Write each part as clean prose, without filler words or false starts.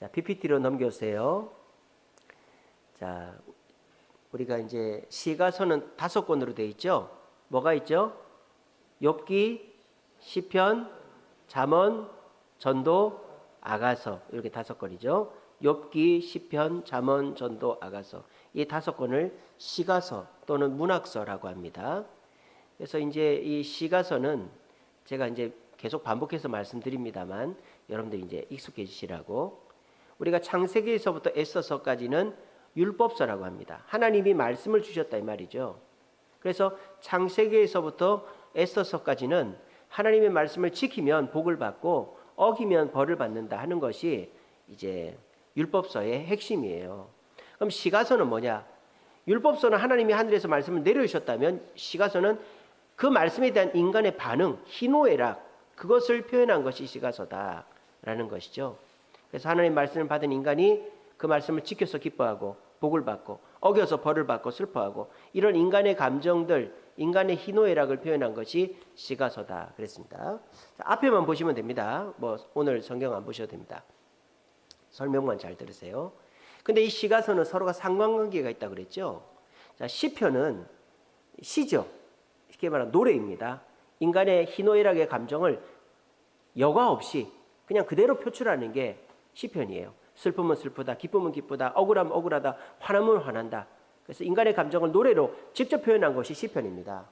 자, PPT로 넘겨주세요. 자, 우리가 이제 시가서는 5권으로 되어 있죠. 뭐가 있죠? 욥기, 시편, 잠언, 전도, 아가서, 이렇게 5권이죠. 욥기, 시편, 잠언, 전도, 아가서, 이 5권을 시가서 또는 문학서라고 합니다. 그래서 이제 이 시가서는 제가 이제 계속 반복해서 말씀드립니다만 여러분들이 이제 익숙해지시라고, 우리가 창세기에서부터 에스더서까지는 율법서라고 합니다. 하나님이 말씀을 주셨다 이 말이죠. 그래서 창세기에서부터 에스더서까지는 하나님의 말씀을 지키면 복을 받고 어기면 벌을 받는다 하는 것이 이제 율법서의 핵심이에요. 그럼 시가서는 뭐냐? 율법서는 하나님이 하늘에서 말씀을 내려주셨다면 시가서는 그 말씀에 대한 인간의 반응, 희노애락, 그것을 표현한 것이 시가서다라는 것이죠. 그래서 하나님의 말씀을 받은 인간이 그 말씀을 지켜서 기뻐하고 복을 받고 어겨서 벌을 받고 슬퍼하고, 이런 인간의 감정들, 인간의 희노애락을 표현한 것이 시가서다 그랬습니다. 자, 앞에만 보시면 됩니다. 뭐 오늘 성경 안 보셔도 됩니다. 설명만 잘 들으세요. 근데 이 시가서는 서로가 상관관계가 있다 그랬죠. 자, 시편은 시죠. 쉽게 말하면 노래입니다. 인간의 희노애락의 감정을 여과 없이 그냥 그대로 표출하는 게 시편이에요. 슬픔은 슬프다, 기쁨은 기쁘다, 억울하면 억울하다, 화나면 화난다. 그래서 인간의 감정을 노래로 직접 표현한 것이 시편입니다.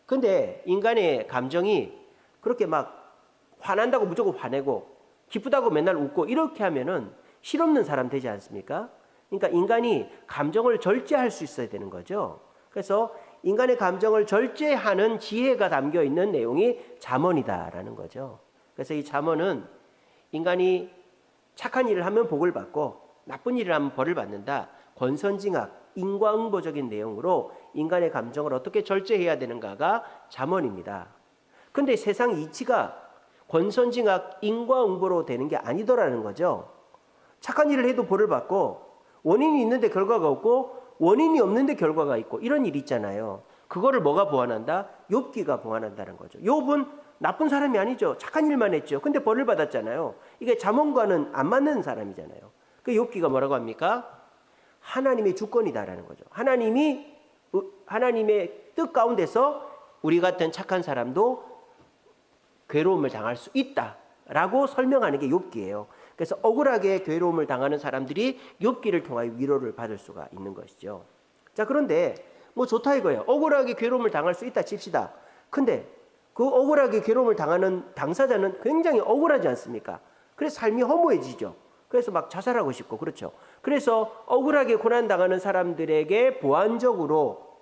근데 인간의 감정이 그렇게 막 화난다고 무조건 화내고 기쁘다고 맨날 웃고 이렇게 하면은 실없는 사람 되지 않습니까? 그러니까 인간이 감정을 절제할 수 있어야 되는 거죠. 그래서 인간의 감정을 절제하는 지혜가 담겨 있는 내용이 잠언이다라는 거죠. 그래서 이 잠언은 인간이 착한 일을 하면 복을 받고 나쁜 일을 하면 벌을 받는다, 권선징악, 인과응보적인 내용으로 인간의 감정을 어떻게 절제해야 되는가가 잠언입니다. 근데 세상 이치가 권선징악, 인과응보로 되는 게 아니더라는 거죠. 착한 일을 해도 벌을 받고 원인이 있는데 결과가 없고 원인이 없는데 결과가 있고, 이런 일이 있잖아요. 그거를 뭐가 보완한다? 욥기가 보완한다는 거죠. 욥은 나쁜 사람이 아니죠. 착한 일만 했죠. 근데 벌을 받았잖아요. 이게 잠언과는 안 맞는 사람이잖아요. 그 욥기가 뭐라고 합니까? 하나님의 주권이다라는 거죠. 하나님의 뜻 가운데서 우리 같은 착한 사람도 괴로움을 당할 수 있다라고 설명하는 게 욥기예요. 그래서 억울하게 괴로움을 당하는 사람들이 욥기를 통하여 위로를 받을 수가 있는 것이죠. 자, 그런데 뭐 좋다 이거예요. 억울하게 괴로움을 당할 수 있다 칩시다. 근데 그 억울하게 괴로움을 당하는 당사자는 굉장히 억울하지 않습니까? 그래서 삶이 허무해지죠. 그래서 막 자살하고 싶고, 그렇죠. 그래서 억울하게 고난당하는 사람들에게 보완적으로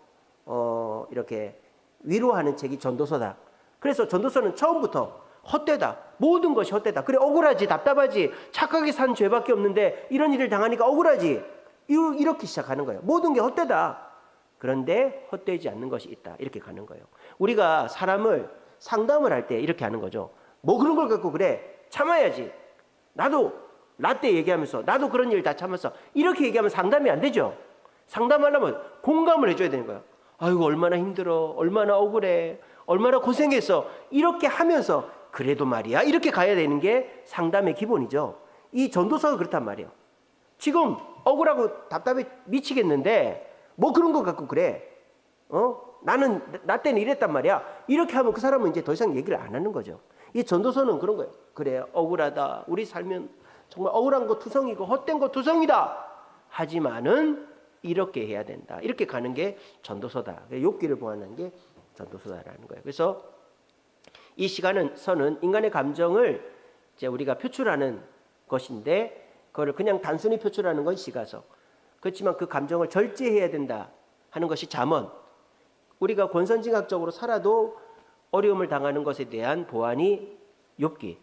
이렇게 위로하는 책이 전도서다. 그래서 전도서는 처음부터 헛되다, 모든 것이 헛되다, 그래 억울하지, 답답하지, 착하게 산 죄밖에 없는데 이런 일을 당하니까 억울하지, 이렇게 시작하는 거예요. 모든 게 헛되다. 그런데 헛되지 않는 것이 있다, 이렇게 가는 거예요. 우리가 사람을 상담을 할 때 이렇게 하는 거죠. 뭐 그런 걸 갖고 그래, 참아야지, 나도 라떼 얘기하면서 나도 그런 일 다 참았어, 이렇게 얘기하면 상담이 안 되죠. 상담하려면 공감을 해줘야 되는 거예요. 아이고 얼마나 힘들어, 얼마나 억울해, 얼마나 고생했어, 이렇게 하면서 그래도 말이야, 이렇게 가야 되는 게 상담의 기본이죠. 이 전도서가 그렇단 말이에요. 지금 억울하고 답답해 미치겠는데 뭐 그런 거 갖고 그래, 나는 나 때는 이랬단 말이야, 이렇게 하면 그 사람은 이제 더 이상 얘기를 안 하는 거죠. 이 전도서는 그런 거예요. 그래 억울하다, 우리 살면 정말 억울한 거 투성이고 헛된 거 투성이다, 하지만은 이렇게 해야 된다, 이렇게 가는 게 전도서다. 욥기를 보완한 게 전도서다라는 거예요. 그래서 이 시간은 인간의 감정을 이제 우리가 표출하는 것인데, 그거를 그냥 단순히 표출하는 건 시가서. 그렇지만 그 감정을 절제해야 된다 하는 것이 잠언. 우리가 권선징악적으로 살아도 어려움을 당하는 것에 대한 보완이 욥기.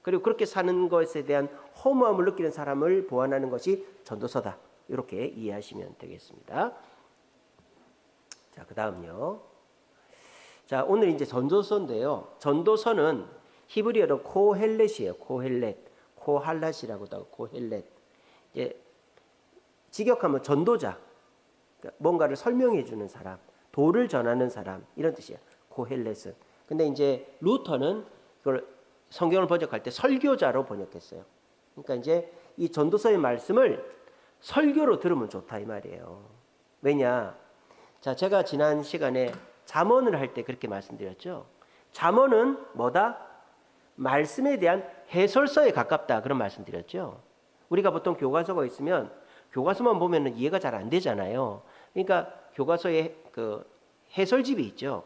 그리고 그렇게 사는 것에 대한 허무함을 느끼는 사람을 보완하는 것이 전도서다. 이렇게 이해하시면 되겠습니다. 자, 그 다음요. 자, 오늘 이제 전도서인데요. 전도서는 히브리어로 코헬렛이에요. 코헬렛, 코할랏이라고도 하고 코헬렛. 이제 직역하면 전도자, 그러니까 뭔가를 설명해 주는 사람, 도를 전하는 사람, 이런 뜻이에요. 코헬렛은. 근데 이제 루터는 그걸 성경을 번역할 때 설교자로 번역했어요. 그러니까 이제 이 전도서의 말씀을 설교로 들으면 좋다 이 말이에요. 왜냐? 자, 제가 지난 시간에 잠언을 할 때 그렇게 말씀드렸죠. 잠언은 뭐다? 말씀에 대한 해설서에 가깝다 그런 말씀드렸죠. 우리가 보통 교과서가 있으면 교과서만 보면 이해가 잘 안 되잖아요. 그러니까 교과서에 그 해설집이 있죠.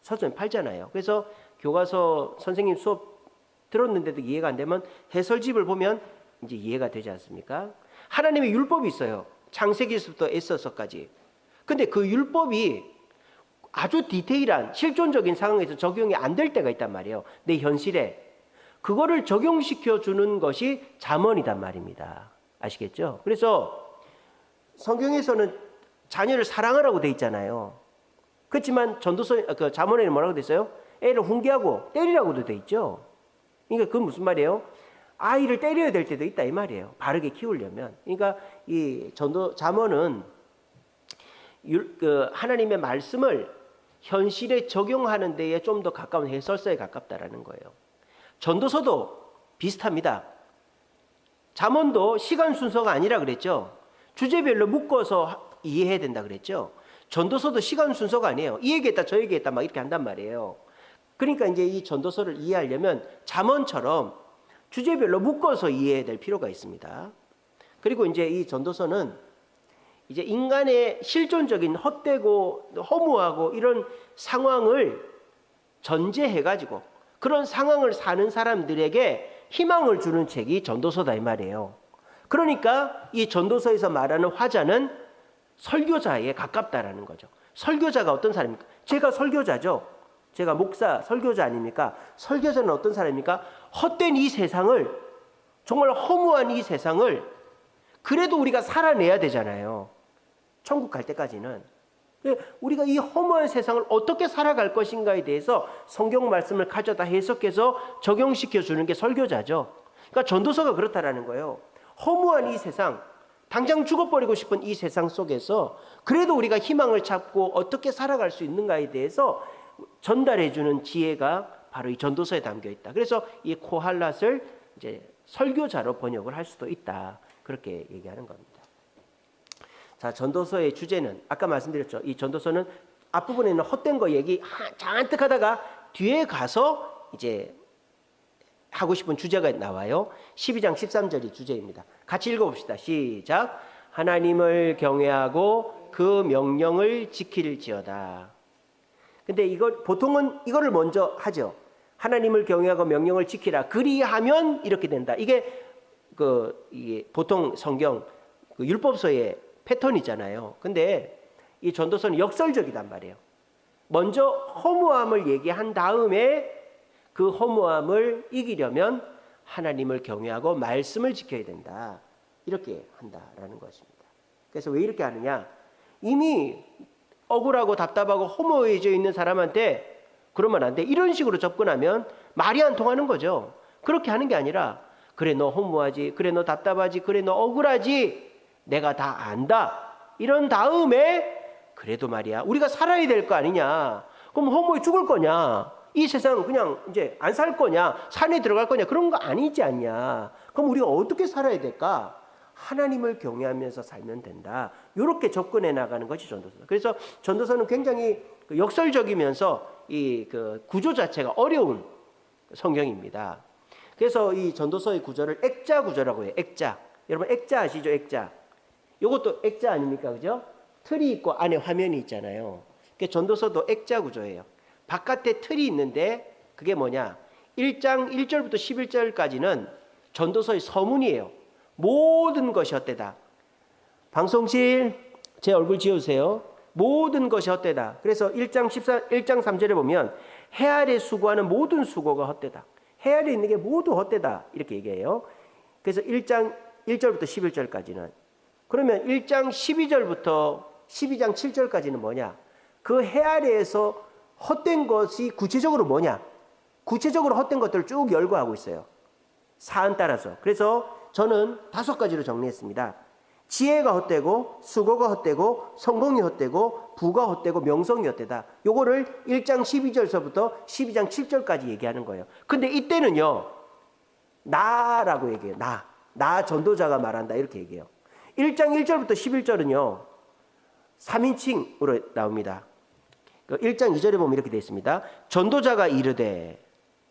서점에 팔잖아요. 그래서 교과서 선생님 수업 들었는데도 이해가 안 되면 해설집을 보면 이제 이해가 되지 않습니까? 하나님의 율법이 있어요. 창세기에서부터 에서서까지. 근데 그 율법이 아주 디테일한 실존적인 상황에서 적용이 안 될 때가 있단 말이에요. 내 현실에. 그거를 적용시켜 주는 것이 잠언이란 말입니다. 아시겠죠? 그래서 성경에서는 자녀를 사랑하라고 돼 있잖아요. 그렇지만 전도서 그 잠언에는 뭐라고 돼 있어요? 애를 훈계하고 때리라고도 돼 있죠. 그러니까 그건 무슨 말이에요? 아이를 때려야 될 때도 있다 이 말이에요. 바르게 키우려면. 그러니까 이 잠언은 하나님의 말씀을 현실에 적용하는 데에 좀 더 가까운 해설서에 가깝다라는 거예요. 전도서도 비슷합니다. 잠언도 시간 순서가 아니라 그랬죠. 주제별로 묶어서 이해해야 된다 그랬죠. 전도서도 시간 순서가 아니에요. 이 얘기했다 저 얘기했다 막 이렇게 한단 말이에요. 그러니까 이제 이 전도서를 이해하려면 잠언처럼 주제별로 묶어서 이해해야 될 필요가 있습니다. 그리고 이제 이 전도서는 이제 인간의 실존적인 헛되고 허무하고 이런 상황을 전제해가지고 그런 상황을 사는 사람들에게 희망을 주는 책이 전도서다 이 말이에요. 그러니까 이 전도서에서 말하는 화자는 설교자에 가깝다라는 거죠. 설교자가 어떤 사람입니까? 제가 설교자죠. 제가 목사, 설교자 아닙니까? 설교자는 어떤 사람입니까? 헛된 이 세상을, 정말 허무한 이 세상을 그래도 우리가 살아내야 되잖아요. 천국 갈 때까지는. 우리가 이 허무한 세상을 어떻게 살아갈 것인가에 대해서 성경 말씀을 가져다 해석해서 적용시켜 주는 게 설교자죠. 그러니까 전도서가 그렇다라는 거예요. 허무한 이 세상, 당장 죽어버리고 싶은 이 세상 속에서 그래도 우리가 희망을 찾고 어떻게 살아갈 수 있는가에 대해서 전달해 주는 지혜가 바로 이 전도서에 담겨 있다. 그래서 이 코할랏을 이제 설교자로 번역을 할 수도 있다. 그렇게 얘기하는 겁니다. 자, 전도서의 주제는 아까 말씀드렸죠. 이 전도서는 앞부분에는 헛된 거 얘기 잔뜩 하다가 뒤에 가서 이제 하고 싶은 주제가 나와요. 12장 13절이 주제입니다. 같이 읽어봅시다. 시작. 하나님을 경외하고 그 명령을 지킬지어다. 근데 보통은 이거를 먼저 하죠. 하나님을 경외하고 명령을 지키라. 그리하면 이렇게 된다. 이게 보통 성경 율법서의 패턴이잖아요. 근데 이 전도서는 역설적이단 말이에요. 먼저 허무함을 얘기한 다음에 그 허무함을 이기려면 하나님을 경외하고 말씀을 지켜야 된다. 이렇게 한다라는 것입니다. 그래서 왜 이렇게 하느냐? 이미 억울하고 답답하고 허무해져 있는 사람한테 그러면 안 돼. 이런 식으로 접근하면 말이 안 통하는 거죠. 그렇게 하는 게 아니라 그래 너 허무하지, 그래 너 답답하지, 그래 너 억울하지, 내가 다 안다. 이런 다음에 그래도 말이야 우리가 살아야 될 거 아니냐. 그럼 허무해 죽을 거냐? 이 세상 그냥 이제 안 살 거냐? 산에 들어갈 거냐? 그런 거 아니지 않냐. 그럼 우리가 어떻게 살아야 될까? 하나님을 경외하면서 살면 된다. 이렇게 접근해 나가는 것이 전도서. 그래서 전도서는 굉장히 역설적이면서 이 구조 자체가 어려운 성경입니다. 그래서 이 전도서의 구조를 액자 구조라고 해요. 액자. 여러분 액자 아시죠? 액자. 이것도 액자 아닙니까? 그죠? 틀이 있고 안에 화면이 있잖아요. 전도서도 액자 구조예요. 바깥에 틀이 있는데 그게 뭐냐? 1장 1절부터 11절까지는 전도서의 서문이에요. 모든 것이 헛되다. 방송실 제 얼굴 지어주세요. 모든 것이 헛되다. 그래서 1장 3절에 보면 해 아래 수고하는 모든 수고가 헛되다. 해 아래 있는 게 모두 헛되다. 이렇게 얘기해요. 그래서 1장 1절부터 11절까지는. 그러면 1장 12절부터 12장 7절까지는 뭐냐? 그 해 아래에서 헛된 것이 구체적으로 뭐냐? 구체적으로 헛된 것들을 쭉 열거하고 있어요. 사안 따라서. 그래서 저는 5가지로 정리했습니다. 지혜가 헛되고 수고가 헛되고 성공이 헛되고 부가 헛되고 명성이 헛되다. 요거를 1장 12절서부터 12장 7절까지 얘기하는 거예요. 근데 이때는요. 나라고 얘기해요. 나. 나 전도자가 말한다 이렇게 얘기해요. 1장 1절부터 11절은요 3인칭으로 나옵니다. 1장 2절에 보면 이렇게 되어 있습니다. 전도자가 이르되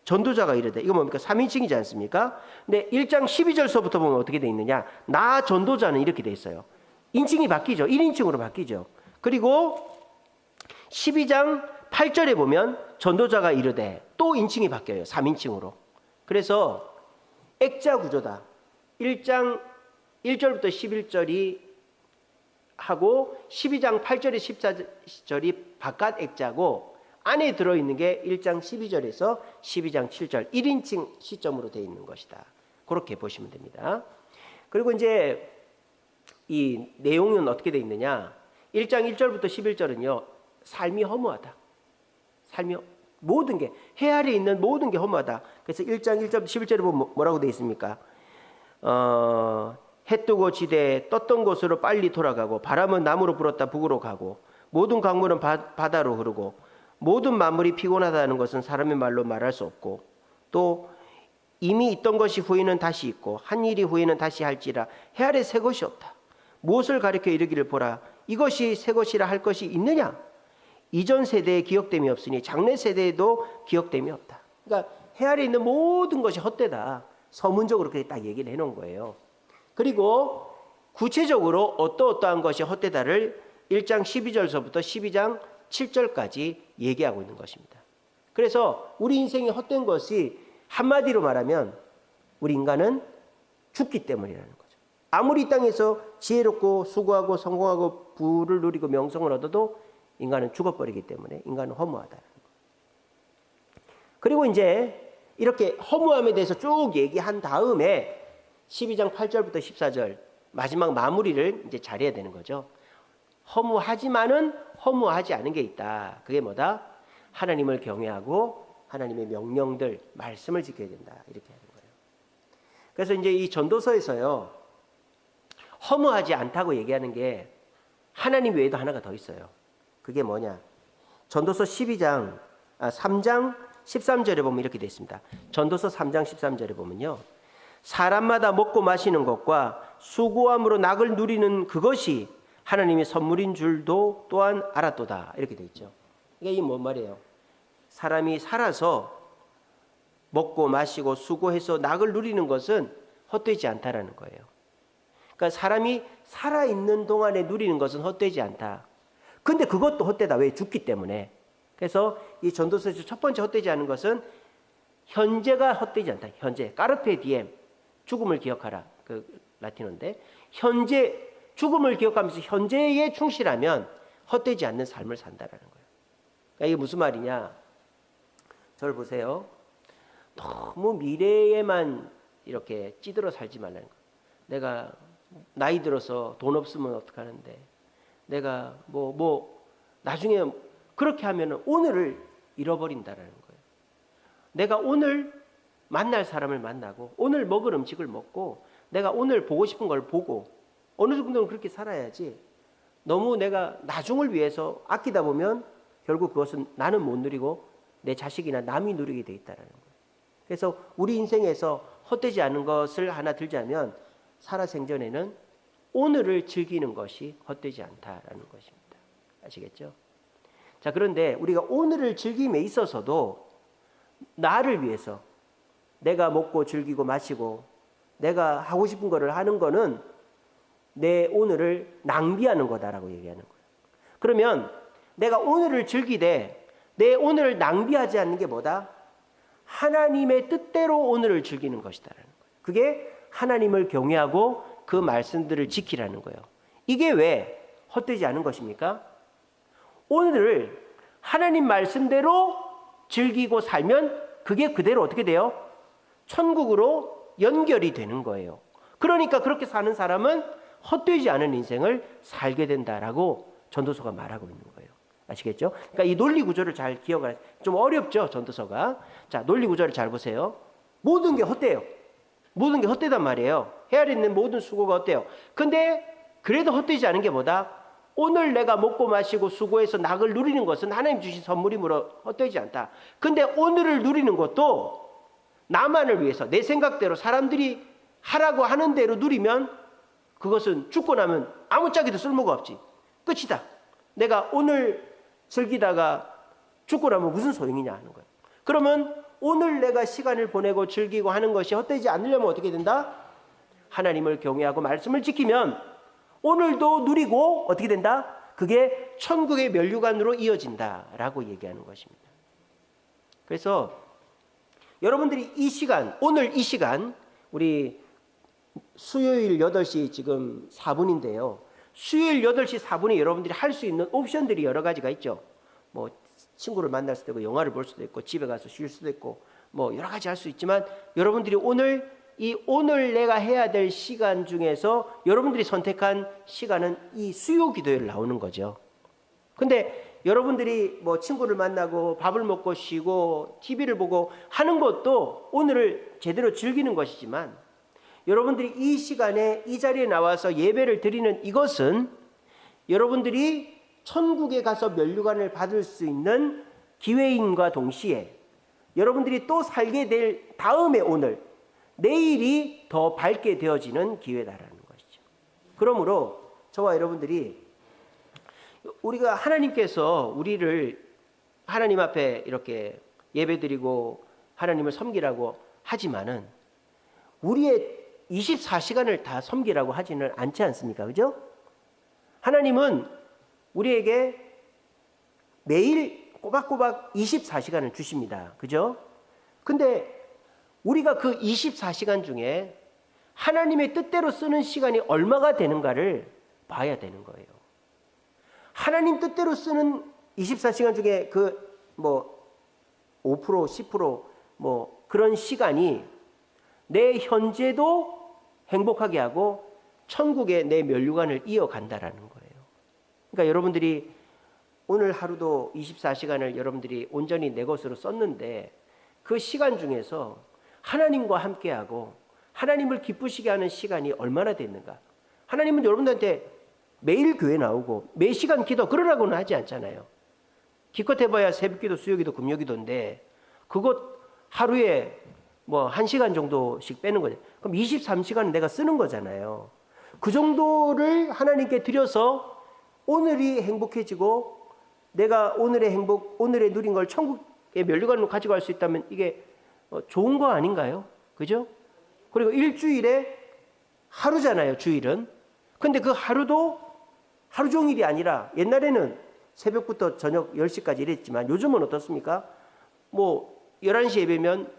이거 뭡니까? 3인칭이지 않습니까? 근데 1장 12절서부터 보면 어떻게 되어 있느냐, 나 전도자는 이렇게 되어 있어요. 인칭이 바뀌죠. 1인칭으로 바뀌죠. 그리고 12장 8절에 보면 전도자가 이르되 또 인칭이 바뀌어요. 3인칭으로. 그래서 액자 구조다. 1장 1절부터 11절이 하고 12장 8절에 14절이 바깥 액자고 안에 들어있는 게 1장 12절에서 12장 7절 1인칭 시점으로 되어 있는 것이다. 그렇게 보시면 됩니다. 그리고 이제 이 내용은 어떻게 되어 있느냐, 1장 1절부터 11절은요 삶이 허무하다. 삶이 모든 게 해 아래 있는 모든 게 허무하다. 그래서 1장 1절 11절에 보면 뭐라고 되어 있습니까? 해 뜨고 지대에 떴던 곳으로 빨리 돌아가고 바람은 남으로 불었다 북으로 가고 모든 강물은 바다로 흐르고 모든 만물이 피곤하다는 것은 사람의 말로 말할 수 없고 또 이미 있던 것이 후에는 다시 있고 한 일이 후에는 다시 할지라 해 아래 새 것이 없다. 무엇을 가리켜 이르기를 보라 이것이 새 것이라 할 것이 있느냐? 이전 세대에 기억됨이 없으니 장래 세대에도 기억됨이 없다. 그러니까 해 아래 있는 모든 것이 헛되다. 서문적으로 그렇게 딱 얘기를 해놓은 거예요. 그리고 구체적으로 어떠한 것이 헛되다를 1장 12절서부터 12장 7절까지 얘기하고 있는 것입니다. 그래서 우리 인생이 헛된 것이 한마디로 말하면 우리 인간은 죽기 때문이라는 거죠. 아무리 이 땅에서 지혜롭고 수고하고 성공하고 부를 누리고 명성을 얻어도 인간은 죽어버리기 때문에 인간은 허무하다는 거예요. 그리고 이제 이렇게 허무함에 대해서 쭉 얘기한 다음에 12장 8절부터 14절 마지막 마무리를 이제 잘해야 되는 거죠. 허무하지만은 허무하지 않은 게 있다. 그게 뭐다? 하나님을 경외하고 하나님의 명령들, 말씀을 지켜야 된다. 이렇게 하는 거예요. 그래서 이제 이 전도서에서요, 허무하지 않다고 얘기하는 게 하나님 외에도 하나가 더 있어요. 그게 뭐냐? 전도서 3장 13절에 보면 이렇게 되어 있습니다. 전도서 3장 13절에 보면요, 사람마다 먹고 마시는 것과 수고함으로 낙을 누리는 그것이 하나님의 선물인 줄도 또한 알았도다. 이렇게 되어 있죠. 이게 뭔 말이에요? 사람이 살아서 먹고 마시고 수고해서 낙을 누리는 것은 헛되지 않다라는 거예요. 그러니까 사람이 살아있는 동안에 누리는 것은 헛되지 않다. 근데 그것도 헛되다. 왜? 죽기 때문에. 그래서 이 전도서에서 첫 번째 헛되지 않은 것은 현재가 헛되지 않다. 현재. 까르페 디엠. 죽음을 기억하라. 그 라틴어인데 현재 죽음을 기억하면서 현재에 충실하면 헛되지 않는 삶을 산다라는 거예요. 그러니까 이게 무슨 말이냐? 저를 보세요. 너무 미래에만 이렇게 찌들어 살지 말라는 거예요. 내가 나이 들어서 돈 없으면 어떡하는데, 내가 나중에 그렇게 하면 오늘을 잃어버린다라는 거예요. 내가 오늘 만날 사람을 만나고 오늘 먹을 음식을 먹고 내가 오늘 보고 싶은 걸 보고 어느 정도는 그렇게 살아야지, 너무 내가 나중을 위해서 아끼다 보면 결국 그것은 나는 못 누리고 내 자식이나 남이 누리게 돼 있다는 거예요. 그래서 우리 인생에서 헛되지 않은 것을 하나 들자면 살아생전에는 오늘을 즐기는 것이 헛되지 않다라는 것입니다. 아시겠죠? 자, 그런데 우리가 오늘을 즐김에 있어서도 나를 위해서 내가 먹고 즐기고 마시고 내가 하고 싶은 거를 하는 거는 내 오늘을 낭비하는 거다라고 얘기하는 거예요. 그러면 내가 오늘을 즐기되 내 오늘을 낭비하지 않는 게 뭐다? 하나님의 뜻대로 오늘을 즐기는 것이다라는 거예요. 그게 하나님을 경외하고 그 말씀들을 지키라는 거예요. 이게 왜 헛되지 않은 것입니까? 오늘을 하나님 말씀대로 즐기고 살면 그게 그대로 어떻게 돼요? 천국으로 연결이 되는 거예요. 그러니까 그렇게 사는 사람은 헛되지 않은 인생을 살게 된다라고 전도서가 말하고 있는 거예요. 아시겠죠? 그러니까 이 논리 구조를 잘 기억을, 좀 어렵죠, 전도서가. 자, 논리 구조를 잘 보세요. 모든 게 헛돼요. 모든 게 헛되단 말이에요. 헤아려 있는 모든 수고가 헛돼요. 근데 그래도 헛되지 않은 게 뭐다? 오늘 내가 먹고 마시고 수고해서 낙을 누리는 것은 하나님 주신 선물이므로 헛되지 않다. 근데 오늘을 누리는 것도 나만을 위해서 내 생각대로 사람들이 하라고 하는 대로 누리면 그것은 죽고 나면 아무짝에도 쓸모가 없지. 끝이다. 내가 오늘 즐기다가 죽고 나면 무슨 소용이냐 하는 거예요. 그러면 오늘 내가 시간을 보내고 즐기고 하는 것이 헛되지 않으려면 어떻게 된다? 하나님을 경외하고 말씀을 지키면 오늘도 누리고 어떻게 된다? 그게 천국의 면류관으로 이어진다라고 얘기하는 것입니다. 그래서 여러분들이 이 시간, 오늘 이 시간, 우리 수요일 8시 지금 4분인데요. 수요일 8시 4분에 여러분들이 할 수 있는 옵션들이 여러 가지가 있죠. 뭐 친구를 만날 수도 있고, 영화를 볼 수도 있고, 집에 가서 쉴 수도 있고, 뭐 여러 가지 할 수 있지만 여러분들이 오늘 내가 해야 될 시간 중에서 여러분들이 선택한 시간은 이 수요 기도회를 나오는 거죠. 근데 여러분들이 뭐 친구를 만나고 밥을 먹고 쉬고 TV를 보고 하는 것도 오늘을 제대로 즐기는 것이지만 여러분들이 이 시간에 이 자리에 나와서 예배를 드리는 이것은 여러분들이 천국에 가서 면류관을 받을 수 있는 기회인과 동시에 여러분들이 또 살게 될 다음에 오늘, 내일이 더 밝게 되어지는 기회다라는 것이죠. 그러므로 저와 여러분들이 우리가 하나님께서 우리를 하나님 앞에 이렇게 예배드리고 하나님을 섬기라고 하지만은 우리의 24시간을 다 섬기라고 하지는 않지 않습니까? 그죠? 하나님은 우리에게 매일 꼬박꼬박 24시간을 주십니다. 그죠? 근데 우리가 그 24시간 중에 하나님의 뜻대로 쓰는 시간이 얼마가 되는가를 봐야 되는 거예요. 하나님 뜻대로 쓰는 24시간 중에 그 뭐 5%, 10% 뭐 그런 시간이 내 현재도 행복하게 하고 천국에 내 면류관을 이어간다라는 거예요. 그러니까 여러분들이 오늘 하루도 24시간을 여러분들이 온전히 내 것으로 썼는데 그 시간 중에서 하나님과 함께하고 하나님을 기쁘시게 하는 시간이 얼마나 됐는가. 하나님은 여러분들한테 매일 교회 나오고 매 시간 기도 그러라고는 하지 않잖아요. 기껏 해봐야 새벽기도, 수요기도, 금요기도인데 그것 하루에 뭐 1시간 정도씩 빼는 거죠. 그럼 23시간은 내가 쓰는 거잖아요. 그 정도를 하나님께 드려서 오늘이 행복해지고 내가 오늘의 행복, 오늘의 누린 걸 천국의 면류관으로 가져갈 수 있다면 이게 좋은 거 아닌가요? 그죠? 그리고 일주일에 하루잖아요, 주일은. 근데 그 하루도 하루 종일이 아니라 옛날에는 새벽부터 저녁 10시까지 일했지만 요즘은 어떻습니까? 뭐 11시 예배면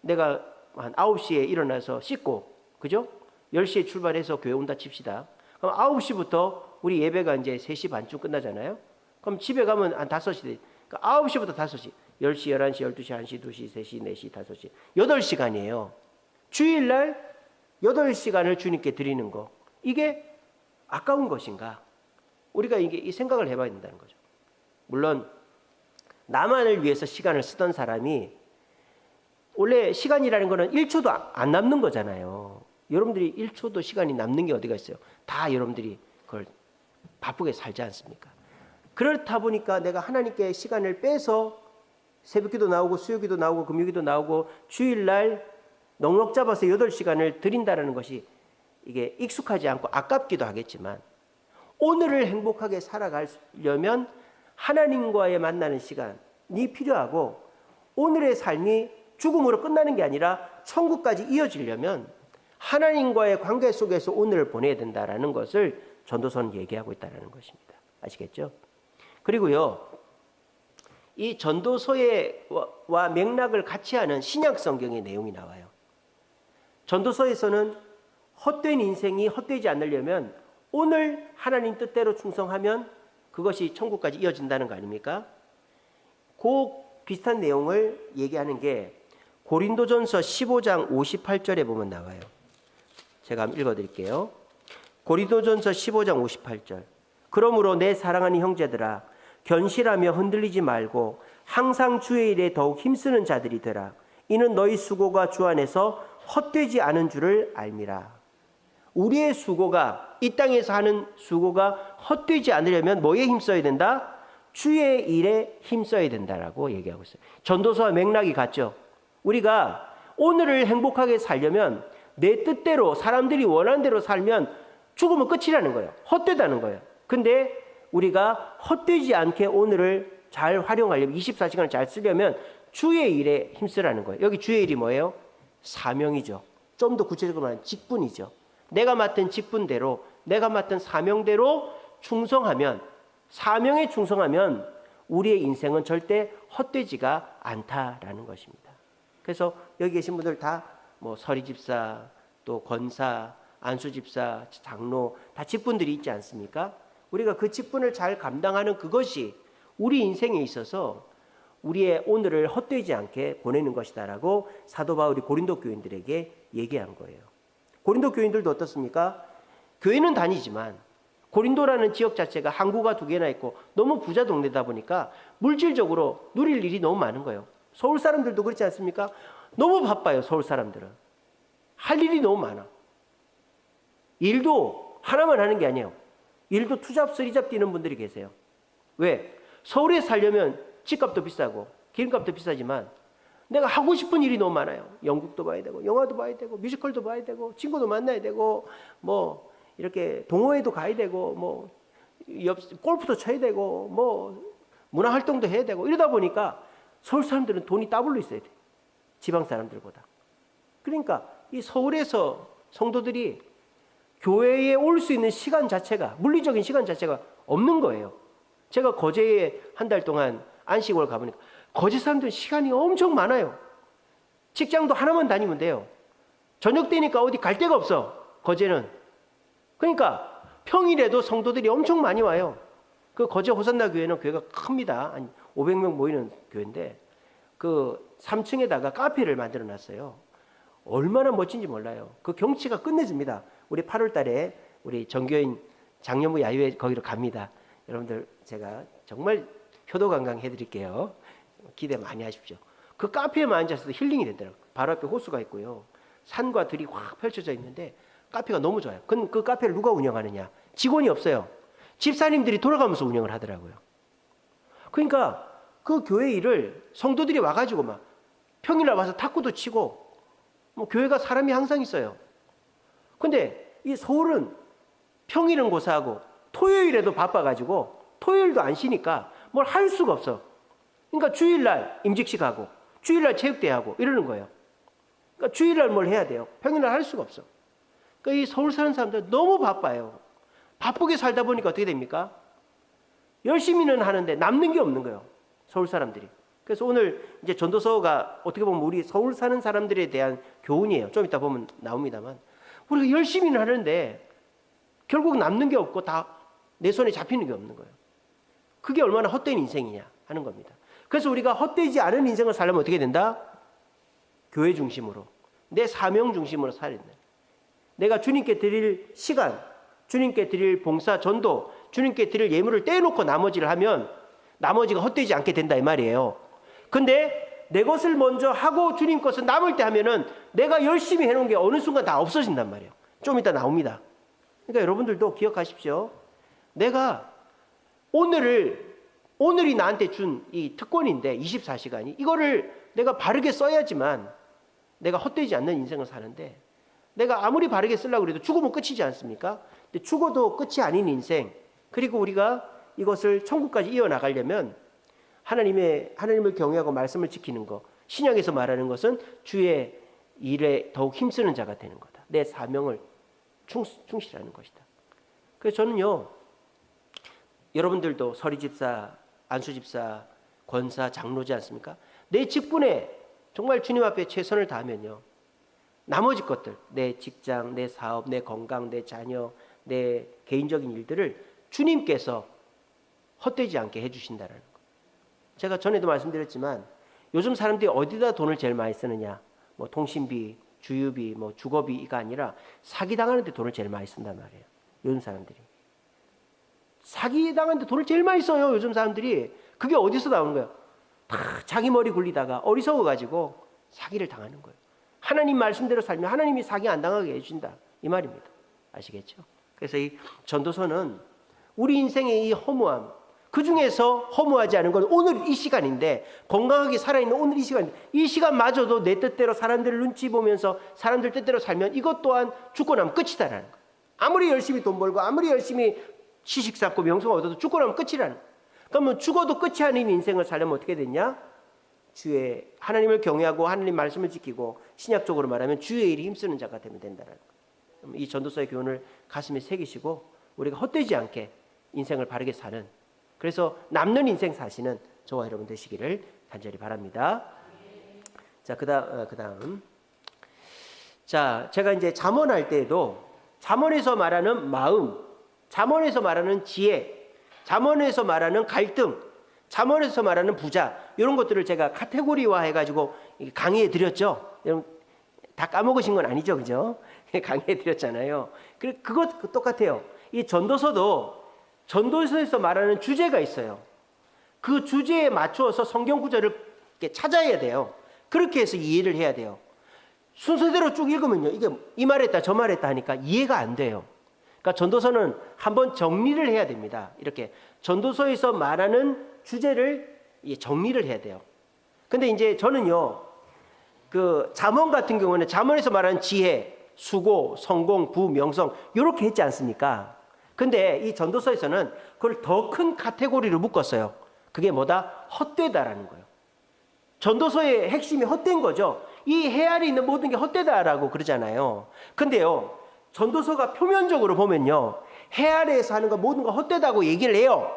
내가 한 9시에 일어나서 씻고, 그죠? 10시에 출발해서 교회 온다 칩시다. 그럼 9시부터 우리 예배가 이제 3시 반쯤 끝나잖아요. 그럼 집에 가면 한 5시, 그러니까 9시부터 5시, 10시, 11시, 12시, 1시, 2시, 3시, 4시, 5시, 8시간이에요. 주일날 8시간을 주님께 드리는 거, 이게 아까운 것인가? 우리가 이게 이 생각을 해봐야 된다는 거죠. 물론 나만을 위해서 시간을 쓰던 사람이 원래 시간이라는 거는 1초도 안 남는 거잖아요. 여러분들이 1초도 시간이 남는 게 어디가 있어요? 다 여러분들이 그걸 바쁘게 살지 않습니까? 그렇다 보니까 내가 하나님께 시간을 빼서 새벽기도 나오고 수요기도 나오고 금요기도 나오고 주일날 넉넉 잡아서 8시간을 드린다는 것이 이게 익숙하지 않고 아깝기도 하겠지만 오늘을 행복하게 살아가려면 하나님과의 만나는 시간이 필요하고 오늘의 삶이 죽음으로 끝나는 게 아니라 천국까지 이어지려면 하나님과의 관계 속에서 오늘을 보내야 된다는 것을 전도서는 얘기하고 있다는 것입니다. 아시겠죠? 그리고요, 이 전도서와 맥락을 같이 하는 신약 성경의 내용이 나와요. 전도서에서는 헛된 인생이 헛되지 않으려면 오늘 하나님 뜻대로 충성하면 그것이 천국까지 이어진다는 거 아닙니까? 그 비슷한 내용을 얘기하는 게 고린도전서 15장 58절에 보면 나와요. 제가 한번 읽어드릴게요. 고린도전서 15장 58절. 그러므로 내 사랑하는 형제들아, 견실하며 흔들리지 말고 항상 주의 일에 더욱 힘쓰는 자들이 되라. 이는 너희 수고가 주 안에서 헛되지 않은 줄을 알미라. 우리의 수고가, 이 땅에서 하는 수고가 헛되지 않으려면 뭐에 힘써야 된다? 주의 일에 힘써야 된다라고 얘기하고 있어요. 전도서와 맥락이 같죠. 우리가 오늘을 행복하게 살려면 내 뜻대로 사람들이 원하는 대로 살면 죽으면 끝이라는 거예요. 헛되다는 거예요. 근데 우리가 헛되지 않게 오늘을 잘 활용하려면 24시간을 잘 쓰려면 주의 일에 힘쓰라는 거예요. 여기 주의 일이 뭐예요? 사명이죠. 좀 더 구체적으로 말하면 직분이죠. 내가 맡은 직분대로, 내가 맡은 사명대로 충성하면, 사명에 충성하면 우리의 인생은 절대 헛되지가 않다라는 것입니다. 그래서 여기 계신 분들 다 뭐 서리 집사, 또 권사, 안수 집사, 장로 다 직분들이 있지 않습니까? 우리가 그 직분을 잘 감당하는 그것이 우리 인생에 있어서 우리의 오늘을 헛되지 않게 보내는 것이다라고 사도 바울이 고린도 교인들에게 얘기한 거예요. 고린도 교인들도 어떻습니까? 교회는 다니지만 고린도라는 지역 자체가 항구가 2개나 있고 너무 부자 동네다 보니까 물질적으로 누릴 일이 너무 많은 거예요. 서울 사람들도 그렇지 않습니까? 너무 바빠요. 서울 사람들은. 할 일이 너무 많아. 일도 하나만 하는 게 아니에요. 일도 투잡, 쓰리잡 뛰는 분들이 계세요. 왜? 서울에 살려면 집값도 비싸고 기름값도 비싸지만 내가 하고 싶은 일이 너무 많아요. 연극도 봐야 되고 영화도 봐야 되고 뮤지컬도 봐야 되고 친구도 만나야 되고 뭐 이렇게 동호회도 가야 되고 뭐 골프도 쳐야 되고 뭐 문화활동도 해야 되고 이러다 보니까 서울 사람들은 돈이 더블로 있어야 돼. 지방 사람들보다. 그러니까 이 서울에서 성도들이 교회에 올 수 있는 시간 자체가, 물리적인 시간 자체가 없는 거예요. 제가 거제에 한 달 동안 안식월 가보니까 거제 사람들은 시간이 엄청 많아요. 직장도 하나만 다니면 돼요. 저녁 때니까 어디 갈 데가 없어. 거제는. 그러니까 평일에도 성도들이 엄청 많이 와요. 그 거제 호산나 교회는 교회가 큽니다. 한 500명 모이는 교회인데 그 3층에다가 카페를 만들어 놨어요. 얼마나 멋진지 몰라요. 그 경치가 끝내줍니다. 우리 8월 달에 우리 정교인 장년부 야유회 거기로 갑니다. 여러분들 제가 정말 효도 관광 해드릴게요. 기대 많이 하십시오. 그 카페에만 앉아서도 힐링이 되더라고요. 바로 앞에 호수가 있고요. 산과 들이 확 펼쳐져 있는데 카페가 너무 좋아요. 그 카페를 누가 운영하느냐? 직원이 없어요. 집사님들이 돌아가면서 운영을 하더라고요. 그러니까 그 교회 일을 성도들이 와가지고 막 평일날 와서 탁구도 치고 뭐 교회가 사람이 항상 있어요. 근데 이 서울은 평일은 고사하고 토요일에도 바빠가지고 토요일도 안 쉬니까 뭘 할 수가 없어. 그러니까 주일날 임직식 하고 주일날 체육대회 하고 이러는 거예요. 그러니까 주일날 뭘 해야 돼요. 평일날 할 수가 없어. 그러니까 이 서울 사는 사람들 너무 바빠요. 바쁘게 살다 보니까 어떻게 됩니까? 열심히는 하는데 남는 게 없는 거예요. 서울 사람들이. 그래서 오늘 이제 전도서가 어떻게 보면 우리 서울 사는 사람들에 대한 교훈이에요. 좀 이따 보면 나옵니다만 우리가 열심히는 하는데 결국 남는 게 없고 다 내 손에 잡히는 게 없는 거예요. 그게 얼마나 헛된 인생이냐 하는 겁니다. 그래서 우리가 헛되지 않은 인생을 살려면 어떻게 된다? 교회 중심으로, 내 사명 중심으로 살아야 된다. 내가 주님께 드릴 시간, 주님께 드릴 봉사, 전도, 주님께 드릴 예물을 떼놓고 나머지를 하면 나머지가 헛되지 않게 된다 이 말이에요. 근데 내 것을 먼저 하고 주님 것을 남을 때 하면은 내가 열심히 해놓은 게 어느 순간 다 없어진단 말이에요. 좀 이따 나옵니다. 그러니까 여러분들도 기억하십시오. 내가 오늘이 나한테 준 이 특권인데 24시간이 이거를 내가 바르게 써야지만 내가 헛되지 않는 인생을 사는데 내가 아무리 바르게 쓰려고 해도 죽으면 끝이지 않습니까? 근데 죽어도 끝이 아닌 인생, 그리고 우리가 이것을 천국까지 이어나가려면 하나님을 경외하고 말씀을 지키는 것, 신약에서 말하는 것은 주의 일에 더욱 힘쓰는 자가 되는 거다. 내 사명을 충실하는 것이다. 그래서 저는요, 여러분들도 서리집사, 안수집사, 권사, 장로지 않습니까? 내 직분에 정말 주님 앞에 최선을 다하면요, 나머지 것들, 내 직장, 내 사업, 내 건강, 내 자녀, 내 개인적인 일들을 주님께서 헛되지 않게 해주신다는 것. 제가 전에도 말씀드렸지만 요즘 사람들이 어디다 돈을 제일 많이 쓰느냐, 뭐 통신비, 주유비, 뭐 주거비가 아니라 사기당하는 데 돈을 제일 많이 쓴단 말이에요. 요즘 사람들이 사기당하는 데 돈을 제일 많이 써요. 요즘 사람들이. 그게 어디서 나오는 거예요? 다 자기 머리 굴리다가 어리석어가지고 사기를 당하는 거예요. 하나님 말씀대로 살면 하나님이 사기 안 당하게 해주신다 이 말입니다. 아시겠죠? 그래서 이 전도서는 우리 인생의 이 허무함, 그 중에서 허무하지 않은 건 오늘 이 시간인데, 건강하게 살아있는 오늘 이 시간인데, 이 시간마저도 내 뜻대로 사람들을 눈치 보면서 사람들 뜻대로 살면 이것 또한 죽고 나면 끝이다라는 거예요. 아무리 열심히 돈 벌고 아무리 열심히 지식 쌓고 명성을 얻어도 죽고 나면 끝이라는 거예요. 그러면 죽어도 끝이 아닌 인생을 살려면 어떻게 됐냐? 주의 하나님을 경외하고 하나님 말씀을 지키고, 신약적으로 말하면 주의 일에 힘쓰는 자가 되면 된다는 거예요. 이 전도서의 교훈을 가슴에 새기시고 우리가 헛되지 않게 인생을 바르게 사는, 그래서 남는 인생 사시는 저와 여러분 되시기를 간절히 바랍니다. 자, 그다음. 자, 제가 이제 잠언할 때에도 잠언에서 말하는 마음, 잠언에서 말하는 지혜, 잠언에서 말하는 갈등, 잠언에서 말하는 부자, 이런 것들을 제가 카테고리화 해가지고 강의해 드렸죠. 여러분 다 까먹으신 건 아니죠, 그죠? 강의해 드렸잖아요. 그것 똑같아요. 이 전도서도 전도서에서 말하는 주제가 있어요. 그 주제에 맞추어서 성경 구절을 찾아야 돼요. 그렇게 해서 이해를 해야 돼요. 순서대로 쭉 읽으면요, 이게 이 말했다 저 말했다 하니까 이해가 안 돼요. 그러니까 전도서는 한번 정리를 해야 됩니다. 이렇게 전도서에서 말하는 주제를 정리를 해야 돼요. 근데 이제 저는요, 그 잠언 같은 경우는 잠언에서 말하는 지혜, 수고, 성공, 부, 명성 이렇게 했지 않습니까? 근데 이 전도서에서는 그걸 더 큰 카테고리로 묶었어요. 그게 뭐다? 헛되다라는 거예요. 전도서의 핵심이 헛된 거죠. 이 해안에 있는 모든 게 헛되다라고 그러잖아요. 근데요, 전도서가 표면적으로 보면요, 해안에서 하는 거 모든 거 헛되다고 얘기를 해요.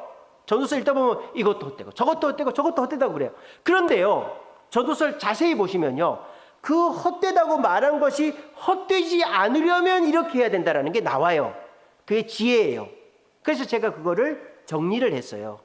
전도서 읽다 보면 이것도 헛되고 저것도 헛되고 저것도 헛되다고 그래요. 그런데요, 전도서를 자세히 보시면요, 그 헛되다고 말한 것이 헛되지 않으려면 이렇게 해야 된다는 게 나와요. 그게 지혜예요. 그래서 제가 그거를 정리를 했어요.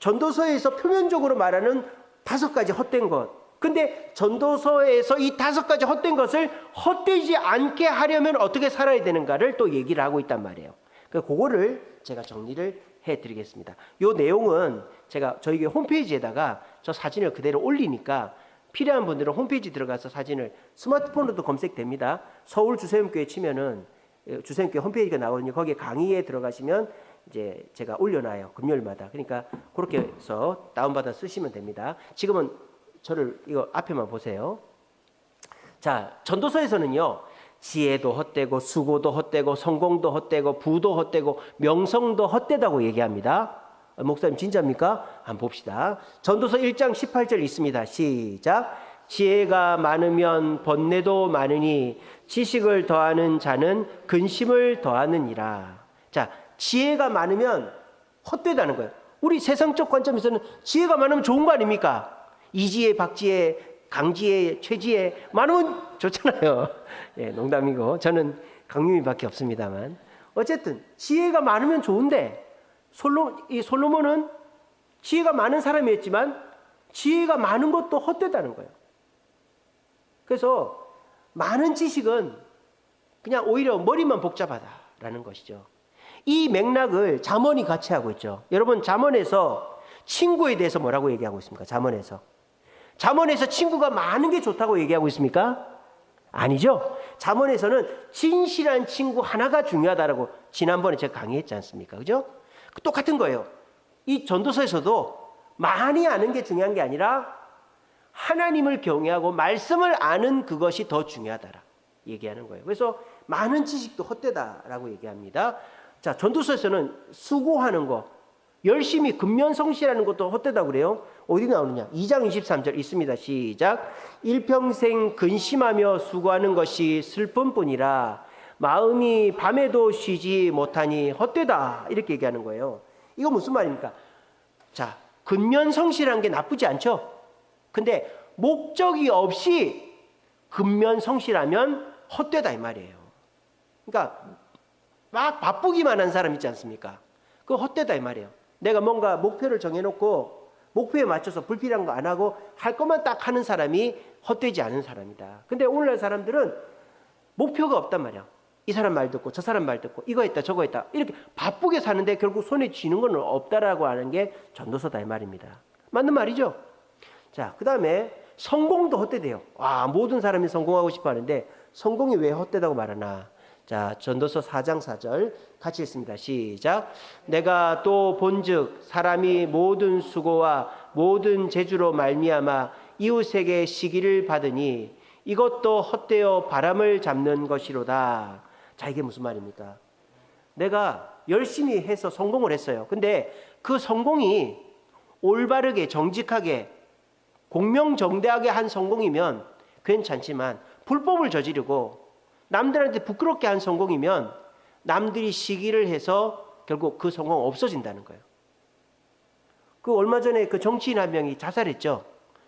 전도서에서 표면적으로 말하는 5가지 헛된 것, 근데 전도서에서 이 5가지 헛된 것을 헛되지 않게 하려면 어떻게 살아야 되는가를 또 얘기를 하고 있단 말이에요. 그거를 제가 정리를 해드리겠습니다. 이 내용은 제가 저희 홈페이지에다가 저 사진을 그대로 올리니까 필요한 분들은 홈페이지 들어가서 사진을, 스마트폰으로도 검색됩니다. 서울 주세음교회 치면은 주세음교회 홈페이지가 나오거든요. 거기에 강의에 들어가시면 이제 제가 올려놔요, 금요일마다. 그러니까 그렇게 해서 다운받아 쓰시면 됩니다. 지금은 저를 이거 앞에만 보세요. 자, 전도서에서는요, 지혜도 헛되고 수고도 헛되고 성공도 헛되고 부도 헛되고 명성도 헛되다고 얘기합니다. 목사님 진짜입니까? 한번 봅시다. 전도서 1장 18절 있습니다. 시작. 지혜가 많으면 번뇌도 많으니 지식을 더하는 자는 근심을 더하느니라. 자, 지혜가 많으면 헛되다는 거예요. 우리 세상적 관점에서는 지혜가 많으면 좋은 거 아닙니까? 이지혜, 박지혜, 강지혜, 최지혜 많으면 좋잖아요. 예, 농담이고 저는 강유미밖에 없습니다만, 어쨌든 지혜가 많으면 좋은데 솔로몬은 지혜가 많은 사람이었지만 지혜가 많은 것도 헛되다는 거예요. 그래서 많은 지식은 그냥 오히려 머리만 복잡하다라는 것이죠. 이 맥락을 잠언이 같이 하고 있죠. 여러분, 잠언에서 친구에 대해서 뭐라고 얘기하고 있습니까? 잠언에서 친구가 많은 게 좋다고 얘기하고 있습니까? 아니죠. 잠언에서는 진실한 친구 하나가 중요하다라고 지난번에 제가 강의했지 않습니까? 그죠? 똑같은 거예요. 이 전도서에서도 많이 아는 게 중요한 게 아니라 하나님을 경외하고 말씀을 아는 그것이 더 중요하다라 얘기하는 거예요. 그래서 많은 지식도 헛되다라고 얘기합니다. 자, 전도서에서는 수고하는 거, 열심히 근면성실하는 것도 헛되다고 그래요. 어디 나오느냐? 2장 23절 있습니다. 시작. 일평생 근심하며 수고하는 것이 슬픔뿐이라 마음이 밤에도 쉬지 못하니 헛되다, 이렇게 얘기하는 거예요. 이거 무슨 말입니까? 자, 근면성실한 게 나쁘지 않죠? 근데 목적이 없이 근면성실하면 헛되다 이 말이에요. 그러니까 막 바쁘기만 한 사람 있지 않습니까? 그거 헛되다 이 말이에요. 내가 뭔가 목표를 정해놓고 목표에 맞춰서 불필요한 거 안 하고 할 것만 딱 하는 사람이 헛되지 않은 사람이다. 근데 오늘날 사람들은 목표가 없단 말이야. 이 사람 말 듣고 저 사람 말 듣고 이거 했다 저거 했다 이렇게 바쁘게 사는데 결국 손에 쥐는 건 없다라고 하는 게 전도서다 이 말입니다. 맞는 말이죠? 자, 그 다음에 성공도 헛되대요. 와, 모든 사람이 성공하고 싶어 하는데 성공이 왜 헛되다고 말하나? 자, 전도서 4장 4절 같이 읽습니다. 시작. 내가 또 본즉 사람이 모든 수고와 모든 재주로 말미암아 이웃에게 시기를 받으니 이것도 헛되어 바람을 잡는 것이로다. 자, 이게 무슨 말입니까? 내가 열심히 해서 성공을 했어요. 근데 그 성공이 올바르게 정직하게 공명정대하게 한 성공이면 괜찮지만 불법을 저지르고 남들한테 부끄럽게 한 성공이면 남들이 시기를 해서 결국 그 성공 없어진다는 거예요. 그 얼마 전에 그 정치인 한 명이 자살했죠.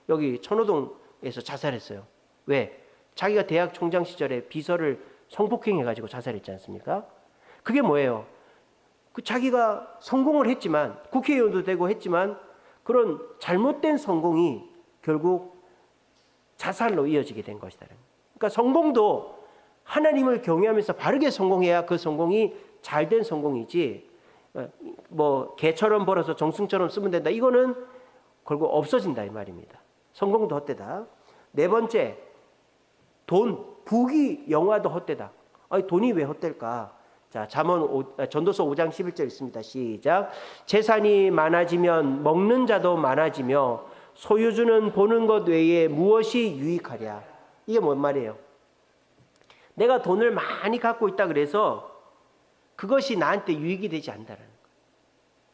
여기 천호동에서 자살했어요. 왜? 자기가 대학 총장 시절에 비서를 성폭행해가지고 자살했지 않습니까? 그게 뭐예요? 그 자기가 성공을 했지만 국회의원도 되고 했지만 그런 잘못된 성공이 결국 자살로 이어지게 된 것이다. 그러니까 성공도 하나님을 경외하면서 바르게 성공해야 그 성공이 잘된 성공이지, 뭐 개처럼 벌어서 정승처럼 쓰면 된다, 이거는 결국 없어진다 이 말입니다. 성공도 헛되다. 네 번째, 돈, 부귀, 영화도 헛되다. 아니, 돈이 왜 헛될까? 자, 전도서 5장 11절 있습니다. 시작. 재산이 많아지면 먹는 자도 많아지며 소유주는 보는 것 외에 무엇이 유익하랴. 이게 뭔 말이에요? 내가 돈을 많이 갖고 있다 그래서 그것이 나한테 유익이 되지 않는다는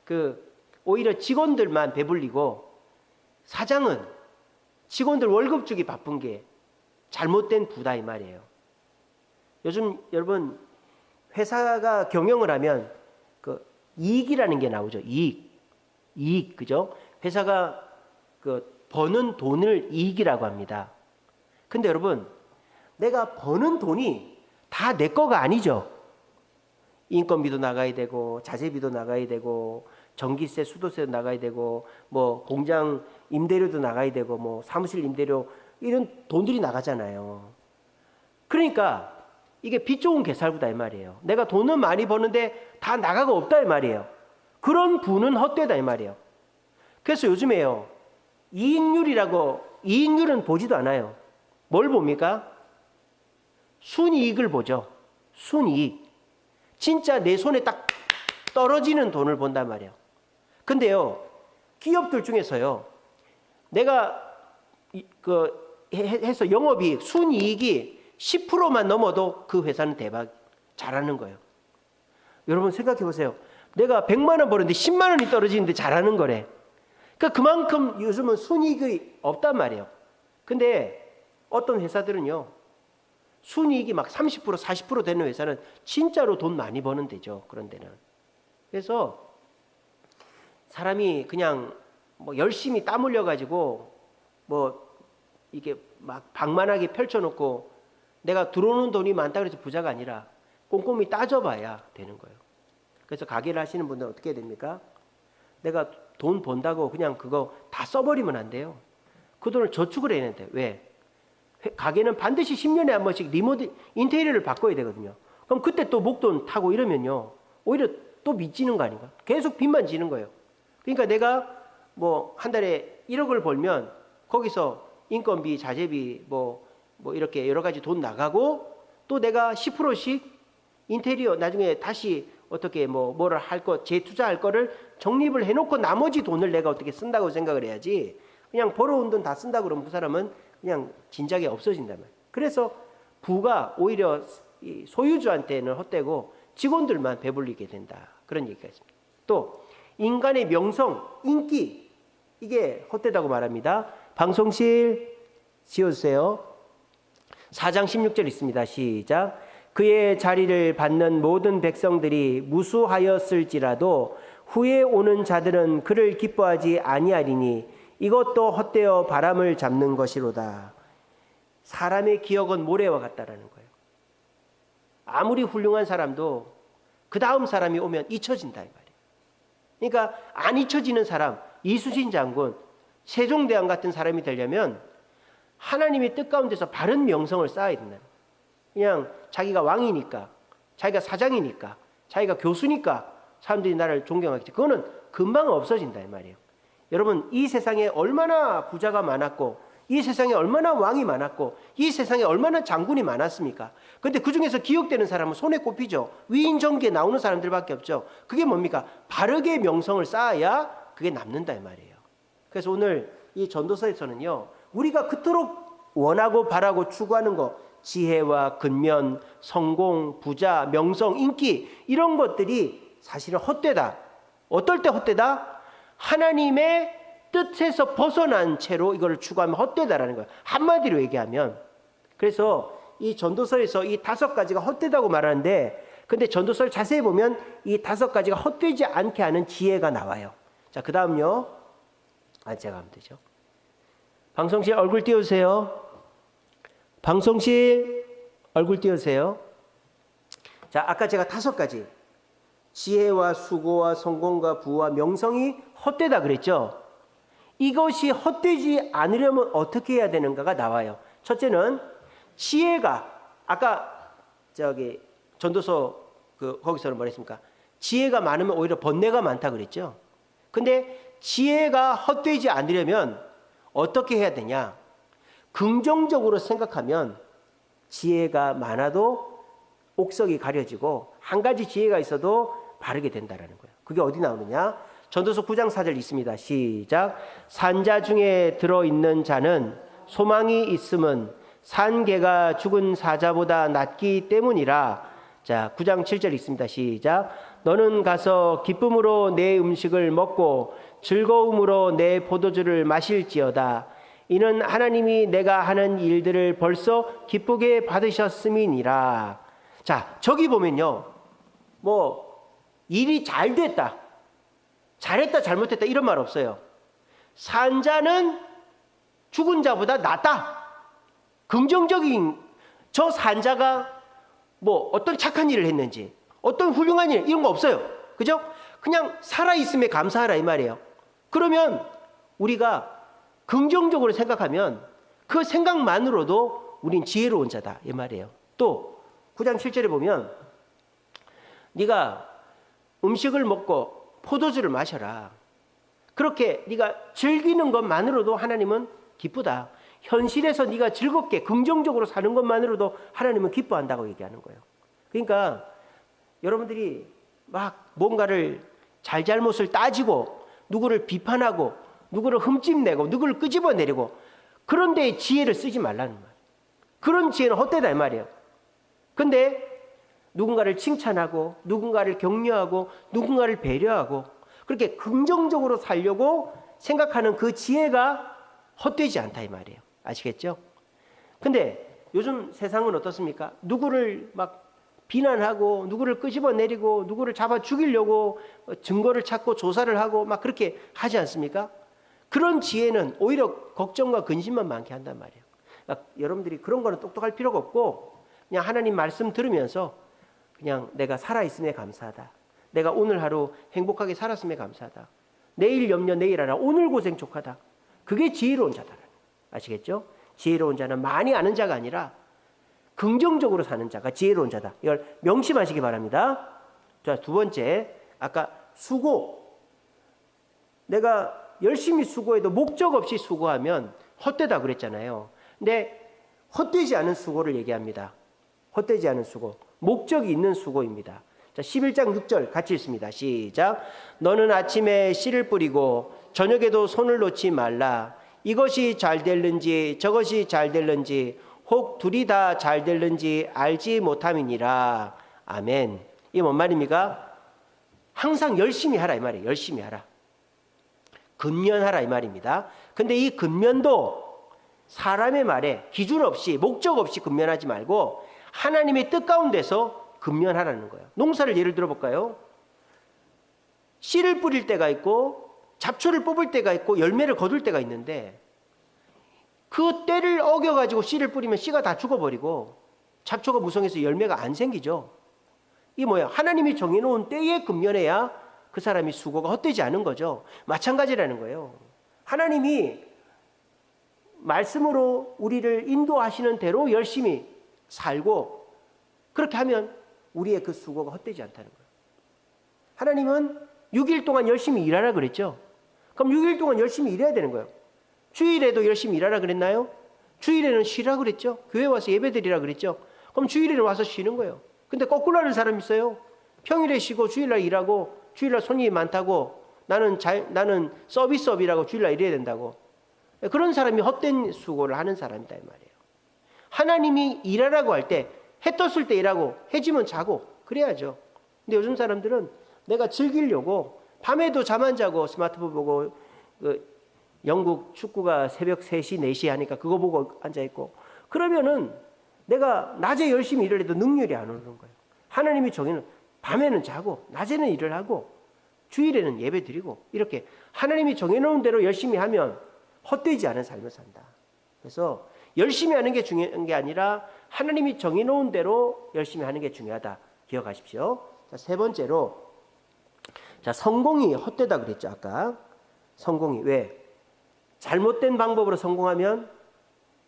거예요. 오히려 직원들만 배불리고 사장은 직원들 월급 주기 바쁜 게 잘못된 부다 이 말이에요. 요즘 여러분 회사가 경영을 하면 그 이익이라는 게 나오죠. 이익, 그죠? 회사가 버는 돈을 이익이라고 합니다. 근데 여러분, 내가 버는 돈이 다 내 거가 아니죠. 인건비도 나가야 되고 자재비도 나가야 되고 전기세, 수도세도 나가야 되고 뭐 공장 임대료도 나가야 되고 뭐 사무실 임대료, 이런 돈들이 나가잖아요. 그러니까 이게 빚 좋은 개살구다 이 말이에요. 내가 돈은 많이 버는데 다 나가가 없다 이 말이에요. 그런 부는 헛되다 이 말이에요. 그래서 요즘에요, 이익률은 보지도 않아요. 뭘 봅니까? 순이익을 보죠. 순이익. 진짜 내 손에 딱 떨어지는 돈을 본단 말이에요. 근데요, 기업들 중에서요, 내가 해서 영업이익, 순이익이 10%만 넘어도 그 회사는 대박 잘하는 거예요. 여러분 생각해 보세요. 내가 100만 원 버는데 10만 원이 떨어지는데 잘하는 거래. 그러니까 그만큼 요즘은 순이익이 없단 말이에요. 근데 어떤 회사들은요, 순이익이 막 30%, 40% 되는 회사는 진짜로 돈 많이 버는 데죠. 그런 데는. 그래서 사람이 그냥 뭐 열심히 땀 흘려가지고 뭐 이게 막 방만하게 펼쳐놓고 내가 들어오는 돈이 많다 그래서 부자가 아니라 꼼꼼히 따져봐야 되는 거예요. 그래서 가게를 하시는 분들은 어떻게 됩니까? 내가 돈 번다고 그냥 그거 다 써버리면 안 돼요. 그 돈을 저축을 해야 되는데, 왜? 가게는 반드시 10년에 한 번씩 리모델, 인테리어를 바꿔야 되거든요. 그럼 그때 또 목돈 타고 이러면요, 오히려 또 빚 지는 거 아닌가? 계속 빚만 지는 거예요. 그러니까 내가 뭐 한 달에 1억을 벌면 거기서 인건비, 자재비 뭐 이렇게 여러 가지 돈 나가고 또 내가 10%씩 인테리어 나중에 다시 어떻게 뭐를 할 거, 재투자할 거를 적립을 해놓고 나머지 돈을 내가 어떻게 쓴다고 생각을 해야지, 그냥 벌어온 돈 다 쓴다 그러면 그 사람은 그냥 진작에 없어진단 말이에요. 그래서 부가 오히려 소유주한테는 헛되고 직원들만 배불리게 된다. 그런 얘기가 있습니다. 또 인간의 명성, 인기, 이게 헛되다고 말합니다. 방송실 지어주세요. 4장 16절 있습니다. 시작. 그의 자리를 받는 모든 백성들이 무수하였을지라도 후에 오는 자들은 그를 기뻐하지 아니하리니 이것도 헛되어 바람을 잡는 것이로다. 사람의 기억은 모래와 같다라는 거예요. 아무리 훌륭한 사람도 그 다음 사람이 오면 잊혀진다 이 말이에요. 그러니까 안 잊혀지는 사람, 이순신 장군, 세종대왕 같은 사람이 되려면 하나님의 뜻 가운데서 바른 명성을 쌓아야 된다. 그냥 자기가 왕이니까, 자기가 사장이니까, 자기가 교수니까 사람들이 나를 존경하겠지. 그거는 금방 없어진다 이 말이에요. 여러분, 이 세상에 얼마나 부자가 많았고 이 세상에 얼마나 왕이 많았고 이 세상에 얼마나 장군이 많았습니까? 근데 그중에서 기억되는 사람은 손에 꼽히죠. 위인 전기에 나오는 사람들밖에 없죠. 그게 뭡니까? 바르게 명성을 쌓아야 그게 남는다 이 말이에요. 그래서 오늘 이 전도서에서는요, 우리가 그토록 원하고 바라고 추구하는 것, 지혜와 근면, 성공, 부자, 명성, 인기, 이런 것들이 사실은 헛되다. 어떨 때 헛되다? 하나님의 뜻에서 벗어난 채로 이걸 추구하면 헛되다라는 거예요. 한마디로 얘기하면. 그래서 이 전도서에서 이 5가지가 헛되다고 말하는데, 근데 전도서를 자세히 보면 이 5가지가 헛되지 않게 하는 지혜가 나와요. 자, 그 다음요. 제가 하면 되죠. 방송실 얼굴 띄워주세요. 방송실 얼굴 띄워주세요. 자, 아까 제가 5가지. 지혜와 수고와 성공과 부와 명성이 헛되다 그랬죠. 이것이 헛되지 않으려면 어떻게 해야 되는가가 나와요. 첫째는 지혜가, 아까 저기 전도서 거기서는 뭐랬습니까? 지혜가 많으면 오히려 번뇌가 많다 그랬죠. 근데 지혜가 헛되지 않으려면 어떻게 해야 되냐? 긍정적으로 생각하면 지혜가 많아도 옥석이 가려지고 한 가지 지혜가 있어도 바르게 된다라는 거예요. 그게 어디 나오느냐? 전도서 9장 4절 있습니다. 시작. 산자 중에 들어있는 자는 소망이 있음은 산개가 죽은 사자보다 낫기 때문이라. 자, 9장 7절 있습니다. 시작. 너는 가서 기쁨으로 내 음식을 먹고 즐거움으로 내 포도주를 마실지어다. 이는 하나님이 내가 하는 일들을 벌써 기쁘게 받으셨음이니라. 자, 저기 보면요, 일이 잘 됐다, 잘했다, 잘못했다 이런 말 없어요. 산자는 죽은 자보다 낫다. 긍정적인, 저 산자가 어떤 착한 일을 했는지, 어떤 훌륭한 일, 이런 거 없어요. 그죠? 그냥 살아있음에 감사하라 이 말이에요. 그러면 우리가 긍정적으로 생각하면 그 생각만으로도 우린 지혜로운 자다 이 말이에요. 또 9장 7절에 보면 네가 음식을 먹고 포도주를 마셔라. 그렇게 네가 즐기는 것만으로도 하나님은 기쁘다. 현실에서 네가 즐겁게 긍정적으로 사는 것만으로도 하나님은 기뻐한다고 얘기하는 거예요. 그러니까 여러분들이 막 뭔가를 잘잘못을 따지고 누구를 비판하고 누구를 흠집내고 누구를 끄집어내리고 그런 데에 지혜를 쓰지 말라는 말이에요. 그런 지혜는 헛되다 이 말이에요. 근데 누군가를 칭찬하고 누군가를 격려하고 누군가를 배려하고 그렇게 긍정적으로 살려고 생각하는 그 지혜가 헛되지 않다 이 말이에요. 아시겠죠? 근데 요즘 세상은 어떻습니까? 누구를 막 비난하고 누구를 끄집어내리고 누구를 잡아 죽이려고 증거를 찾고 조사를 하고 막 그렇게 하지 않습니까? 그런 지혜는 오히려 걱정과 근심만 많게 한단 말이에요. 그러니까 여러분들이 그런 거는 똑똑할 필요가 없고 그냥 하나님 말씀 들으면서 그냥 내가 살아있음에 감사하다. 내가 오늘 하루 행복하게 살았음에 감사하다. 내일 염려 내일 하라. 오늘 고생 족하다. 그게 지혜로운 자다. 아시겠죠? 지혜로운 자는 많이 아는 자가 아니라 긍정적으로 사는 자가 지혜로운 자다. 이걸 명심하시기 바랍니다. 자, 두 번째, 아까 수고. 내가 열심히 수고해도 목적 없이 수고하면 헛되다 그랬잖아요. 근데 헛되지 않은 수고를 얘기합니다. 헛되지 않은 수고. 목적이 있는 수고입니다. 자, 11장 6절 같이 읽습니다. 시작. 너는 아침에 씨를 뿌리고 저녁에도 손을 놓지 말라. 이것이 잘 될는지 저것이 잘 될는지 혹 둘이 다 잘 될는지 알지 못함이니라. 아멘. 이게 뭔 말입니까? 항상 열심히 하라 이 말이에요. 열심히 하라. 근면하라 이 말입니다. 근데 이 근면도 사람의 말에 기준 없이 목적 없이 근면하지 말고 하나님의 뜻 가운데서 근면하라는 거예요. 농사를 예를 들어 볼까요? 씨를 뿌릴 때가 있고 잡초를 뽑을 때가 있고 열매를 거둘 때가 있는데 그 때를 어겨가지고 씨를 뿌리면 씨가 다 죽어버리고 잡초가 무성해서 열매가 안 생기죠. 이게 뭐야? 하나님이 정해놓은 때에 근면해야 그 사람이 수고가 헛되지 않은 거죠. 마찬가지라는 거예요. 하나님이 말씀으로 우리를 인도하시는 대로 열심히 살고 그렇게 하면 우리의 그 수고가 헛되지 않다는 거예요. 하나님은 6일 동안 열심히 일하라 그랬죠. 그럼 6일 동안 열심히 일해야 되는 거예요. 주일에도 열심히 일하라 그랬나요? 주일에는 쉬라 그랬죠. 교회 와서 예배드리라 그랬죠. 그럼 주일에는 와서 쉬는 거예요. 근데 거꾸로 하는 사람이 있어요. 평일에 쉬고 주일날 일하고, 주일날 손님이 많다고 나는 서비스업이라고 주일날 일해야 된다고. 그런 사람이 헛된 수고를 하는 사람이다 이 말이에요. 하나님이 일하라고 할 때 해 떴을 때 일하고 해 지면 자고 그래야죠. 근데 요즘 사람들은 내가 즐기려고 밤에도 잠 안 자고 스마트폰 보고, 영국 축구가 새벽 3시, 4시 하니까 그거 보고 앉아있고, 그러면은 내가 낮에 열심히 일을 해도 능률이 안 오르는 거예요. 하나님이 정해놓은 밤에는 자고 낮에는 일을 하고 주일에는 예배 드리고, 이렇게 하나님이 정해놓은 대로 열심히 하면 헛되지 않은 삶을 산다. 그래서 열심히 하는 게 중요한 게 아니라 하나님이 정해놓은 대로 열심히 하는 게 중요하다. 기억하십시오. 자, 세 번째로, 자, 성공이 헛되다 그랬죠. 아까 성공이 왜? 잘못된 방법으로 성공하면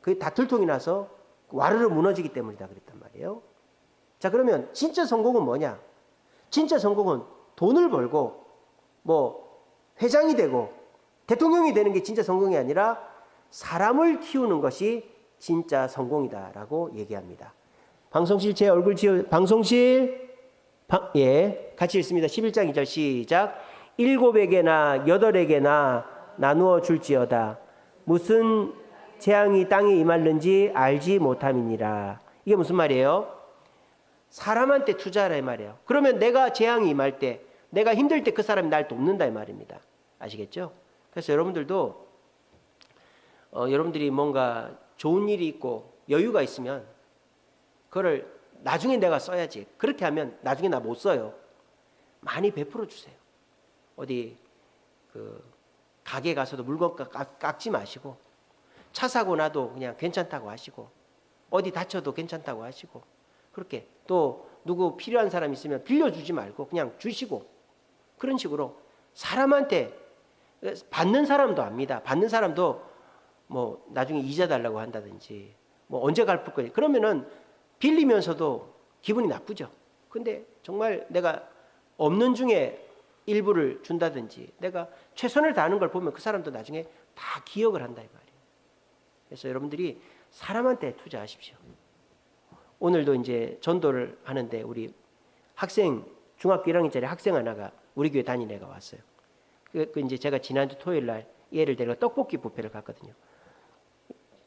그게 다 들통이 나서 와르르 무너지기 때문이다 그랬단 말이에요. 자, 그러면 진짜 성공은 뭐냐? 진짜 성공은 돈을 벌고 뭐 회장이 되고 대통령이 되는 게 진짜 성공이 아니라 사람을 키우는 것이 진짜 성공이다라고 얘기합니다. 방송실 제 얼굴 지어, 방송실, 예, 같이 읽습니다. 11장 2절 시작. 7에게나 8에게나 나누어 줄지어다. 무슨 재앙이 땅에 임할는지 알지 못함이니라. 이게 무슨 말이에요? 사람한테 투자하라 이 말이에요. 그러면 내가 재앙이 임할 때, 내가 힘들 때 그 사람이 날 돕는다 이 말입니다. 아시겠죠? 그래서 여러분들도 여러분들이 뭔가 좋은 일이 있고 여유가 있으면 그거를 나중에 내가 써야지. 그렇게 하면 나중에 나 못 써요. 많이 베풀어 주세요. 어디 가게 가서도 물건 깎지 마시고, 차 사고 나도 그냥 괜찮다고 하시고, 어디 다쳐도 괜찮다고 하시고, 그렇게 또 누구 필요한 사람 있으면 빌려주지 말고 그냥 주시고, 그런 식으로 사람한테, 받는 사람도 압니다. 받는 사람도 뭐 나중에 이자 달라고 한다든지 뭐 언제 갚을 거니, 그러면은 빌리면서도 기분이 나쁘죠. 근데 정말 내가 없는 중에 일부를 준다든지 내가 최선을 다하는 걸 보면 그 사람도 나중에 다 기억을 한다 이 말이에요. 그래서 여러분들이 사람한테 투자하십시오. 오늘도 이제 전도를 하는데 우리 학생, 중학교 1학년짜리 학생 하나가 우리 교회 다니는 애가 왔어요. 이제 제가 지난주 토요일 날 얘를 데려가 떡볶이 뷔페를 갔거든요.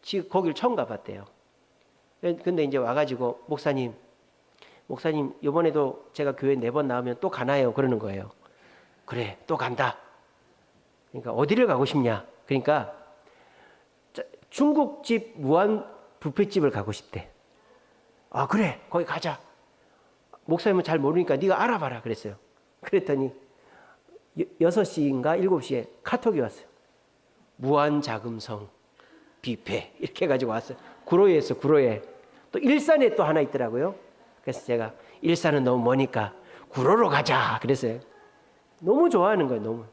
지금 거기를 처음 가봤대요. 근데 이제 와가지고 목사님 이번에도 제가 교회 4번 나오면 또 가나요? 그러는 거예요. 그래, 또 간다. 그러니까 어디를 가고 싶냐? 그러니까 중국집 무한 뷔페집을 가고 싶대. 아, 그래, 거기 가자. 목사님은 잘 모르니까 네가 알아봐라 그랬어요. 그랬더니 6시인가 7시에 카톡이 왔어요. 무한자금성 뷔페 이렇게 해가지고 왔어요. 구로에 있어, 구로에. 또 일산에 또 하나 있더라고요. 그래서 제가 일산은 너무 머니까 구로로 가자 그랬어요. 너무 좋아하는 거예요. 너무.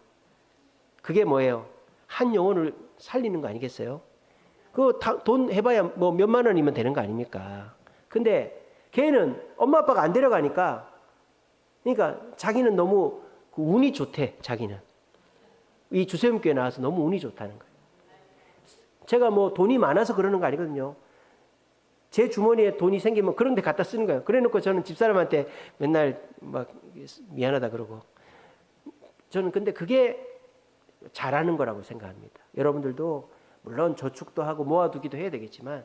그게 뭐예요? 한 영혼을 살리는 거 아니겠어요? 그거 돈 해봐야 뭐 몇만 원이면 되는 거 아닙니까? 근데 걔는 엄마 아빠가 안 데려가니까, 그러니까 자기는 너무 운이 좋대. 자기는 이 주세움교회 나와서 너무 운이 좋다는 거예요. 제가 뭐 돈이 많아서 그러는 거 아니거든요. 제 주머니에 돈이 생기면 그런 데 갖다 쓰는 거예요. 그래 놓고 저는 집사람한테 맨날 막 미안하다 그러고. 저는 근데 그게 잘하는 거라고 생각합니다. 여러분들도 물론 저축도 하고 모아두기도 해야 되겠지만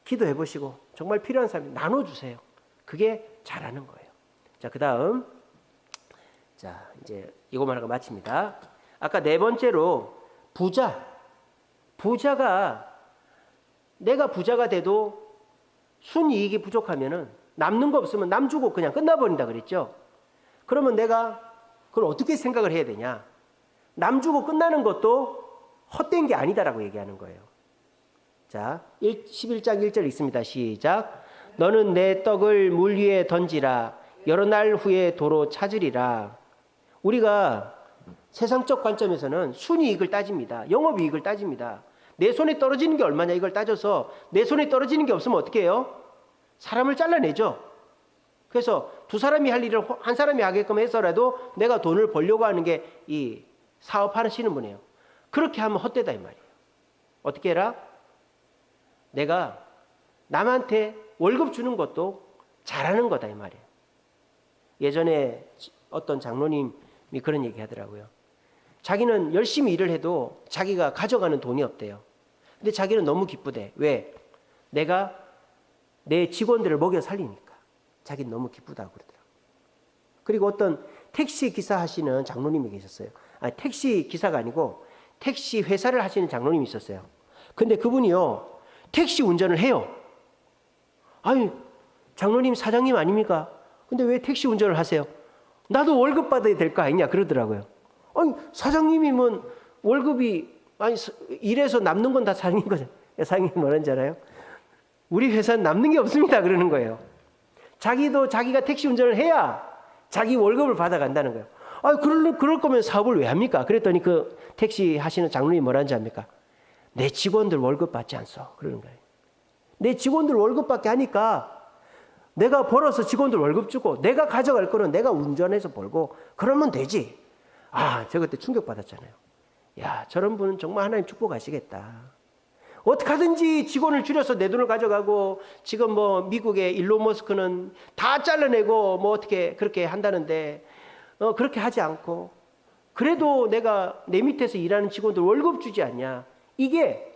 기도해 보시고 정말 필요한 사람이 나눠주세요. 그게 잘하는 거예요. 자, 그 다음, 자, 이제 이것만 하고 마칩니다. 아까 4번째로 부자가 내가 부자가 돼도 순이익이 부족하면은 남는 거 없으면 남 주고 그냥 끝나버린다 그랬죠. 그러면 내가 그걸 어떻게 생각을 해야 되냐? 남 주고 끝나는 것도 헛된 게 아니다라고 얘기하는 거예요. 자, 11장 1절 읽습니다. 시작. 너는 내 떡을 물 위에 던지라. 여러 날 후에 도로 찾으리라. 우리가 세상적 관점에서는 순이익을 따집니다. 영업이익을 따집니다. 내 손에 떨어지는 게 얼마냐 이걸 따져서 내 손에 떨어지는 게 없으면 어떻게 해요? 사람을 잘라내죠. 그래서 두 사람이 할 일을 한 사람이 하게끔 해서라도 내가 돈을 벌려고 하는 게 이 사업하시는 분이에요. 그렇게 하면 헛되다 이 말이에요. 어떻게 해라? 내가 남한테 월급 주는 것도 잘하는 거다 이 말이에요. 예전에 어떤 장로님이 그런 얘기 하더라고요. 자기는 열심히 일을 해도 자기가 가져가는 돈이 없대요. 근데 자기는 너무 기쁘대. 왜? 내가 내 직원들을 먹여 살리니까. 자기는 너무 기쁘다고 그러더라고요. 그리고 어떤 택시 기사 하시는 장로님이 계셨어요. 아니, 택시 기사가 아니고 택시 회사를 하시는 장로님이 있었어요. 근데 그분이요, 택시 운전을 해요. 아니, 장로님 사장님 아닙니까? 근데 왜 택시 운전을 하세요? 나도 월급 받아야 될 거 아니냐 그러더라고요. 아니, 사장님이면 월급이, 아니, 일해서 남는 건 다 사장님 거죠. 사장님 뭐라는지 알아요? 우리 회사는 남는 게 없습니다 그러는 거예요. 자기도 자기가 택시 운전을 해야 자기 월급을 받아간다는 거예요. 아, 그럴 거면 사업을 왜 합니까? 그랬더니 그 택시 하시는 장로님이 뭐라는지 압니까? 내 직원들 월급 받지 않소 그러는 거예요. 내 직원들 월급 받게 하니까 내가 벌어서 직원들 월급 주고 내가 가져갈 거는 내가 운전해서 벌고 그러면 되지. 아, 저 그때 충격받았잖아요. 야, 저런 분은 정말 하나님 축복하시겠다. 어떻게 하든지 직원을 줄여서 내 돈을 가져가고 지금 뭐 미국의 일론 머스크는 다 잘라내고 뭐 어떻게 그렇게 한다는데 그렇게 하지 않고 그래도 내가 내 밑에서 일하는 직원들 월급 주지 않냐. 이게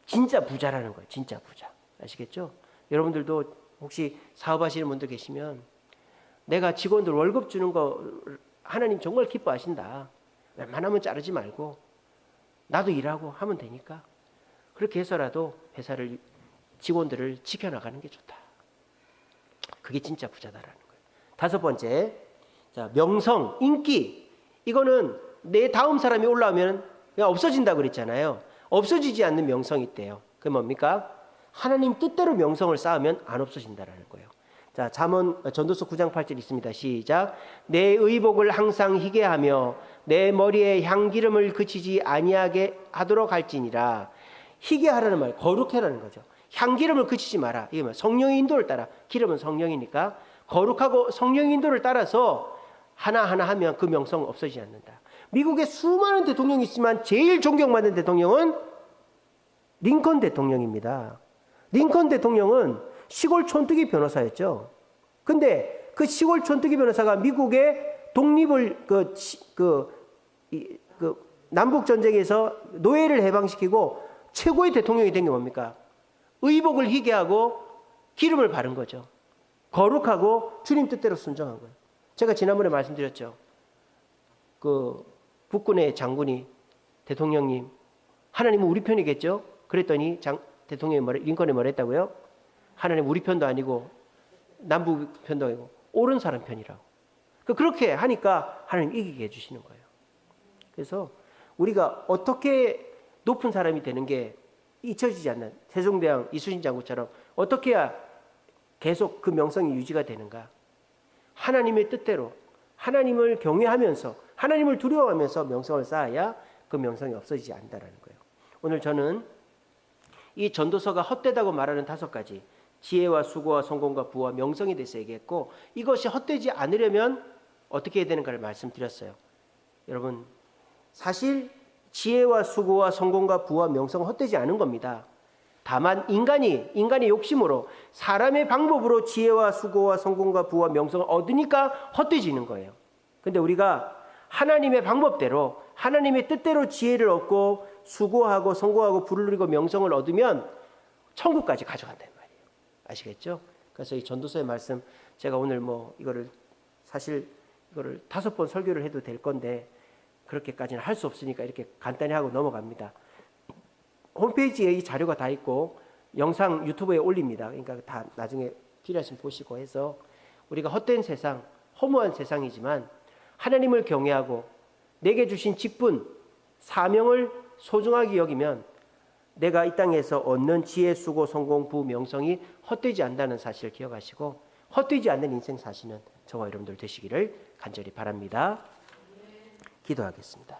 진짜 부자라는 거예요. 진짜 부자. 아시겠죠? 여러분들도 혹시 사업하시는 분들 계시면 내가 직원들 월급 주는 거 하나님 정말 기뻐하신다. 웬만하면 자르지 말고 나도 일하고 하면 되니까 그렇게 해서라도 회사를 직원들을 지켜나가는 게 좋다. 그게 진짜 부자다라는 거예요. 다섯 번째, 자, 명성, 인기. 이거는 내 다음 사람이 올라오면 그냥 없어진다고 그랬잖아요. 없어지지 않는 명성이 있대요. 그게 뭡니까? 하나님 뜻대로 명성을 쌓으면 안 없어진다라는 거예요. 자, 잠언 전도서 9장 8절 있습니다. 시작. 내 의복을 항상 희게 하며 내 머리에 향기름을 그치지 아니하게 하도록 할지니라. 희게 하라는 말, 거룩해라는 거죠. 향기름을 그치지 마라. 이게 뭐 성령의 인도를 따라. 기름은 성령이니까 거룩하고 성령의 인도를 따라서 하나하나 하면 그 명성 없어지지 않는다. 미국에 수많은 대통령이 있지만 제일 존경받는 대통령은 링컨 대통령입니다. 링컨 대통령은 시골 촌뜨기 변호사였죠. 근데 그 시골 촌뜨기 변호사가 미국의 독립을 남북 전쟁에서 노예를 해방시키고 최고의 대통령이 된 게 뭡니까? 의복을 희게 하고 기름을 바른 거죠. 거룩하고 주님 뜻대로 순종한 거예요. 제가 지난번에 말씀드렸죠. 그 북군의 장군이 대통령님, 하나님은 우리 편이겠죠? 그랬더니 대통령이 링컨이 뭐랬다고요? 하나님 우리 편도 아니고 남북 편도 아니고 옳은 사람 편이라고. 그렇게 하니까 하나님 이기게 해주시는 거예요. 그래서 우리가 어떻게 높은 사람이 되는 게 잊혀지지 않는 세종대왕 이순신 장군처럼 어떻게 해야 계속 그 명성이 유지가 되는가? 하나님의 뜻대로 하나님을 경외하면서 하나님을 두려워하면서 명성을 쌓아야 그 명성이 없어지지 않는다는 거예요. 오늘 저는 이 전도서가 헛되다고 말하는 5가지 지혜와 수고와 성공과 부와 명성에 대해서 얘기했고 이것이 헛되지 않으려면 어떻게 해야 되는가를 말씀드렸어요. 여러분 사실 지혜와 수고와 성공과 부와 명성은 헛되지 않은 겁니다. 다만 인간의 욕심으로 사람의 방법으로 지혜와 수고와 성공과 부와 명성을 얻으니까 헛되지는 거예요. 근데 우리가 하나님의 방법대로 하나님의 뜻대로 지혜를 얻고 수고하고 성공하고 부를 누리고 명성을 얻으면 천국까지 가져간단 말이에요. 아시겠죠? 그래서 이 전도서의 말씀 제가 오늘 이거를 5번 설교를 해도 될 건데 그렇게까지는 할 수 없으니까 이렇게 간단히 하고 넘어갑니다. 홈페이지에 이 자료가 다 있고 영상 유튜브에 올립니다. 그러니까 다 나중에 필요하시면 보시고 해서 우리가 헛된 세상, 허무한 세상이지만 하나님을 경외하고 내게 주신 직분, 사명을 소중하게 여기면 내가 이 땅에서 얻는 지혜, 수고, 성공, 부, 명성이 헛되지 않는다는 사실을 기억하시고 헛되지 않는 인생 사시는 저와 여러분들 되시기를 간절히 바랍니다. 기도하겠습니다.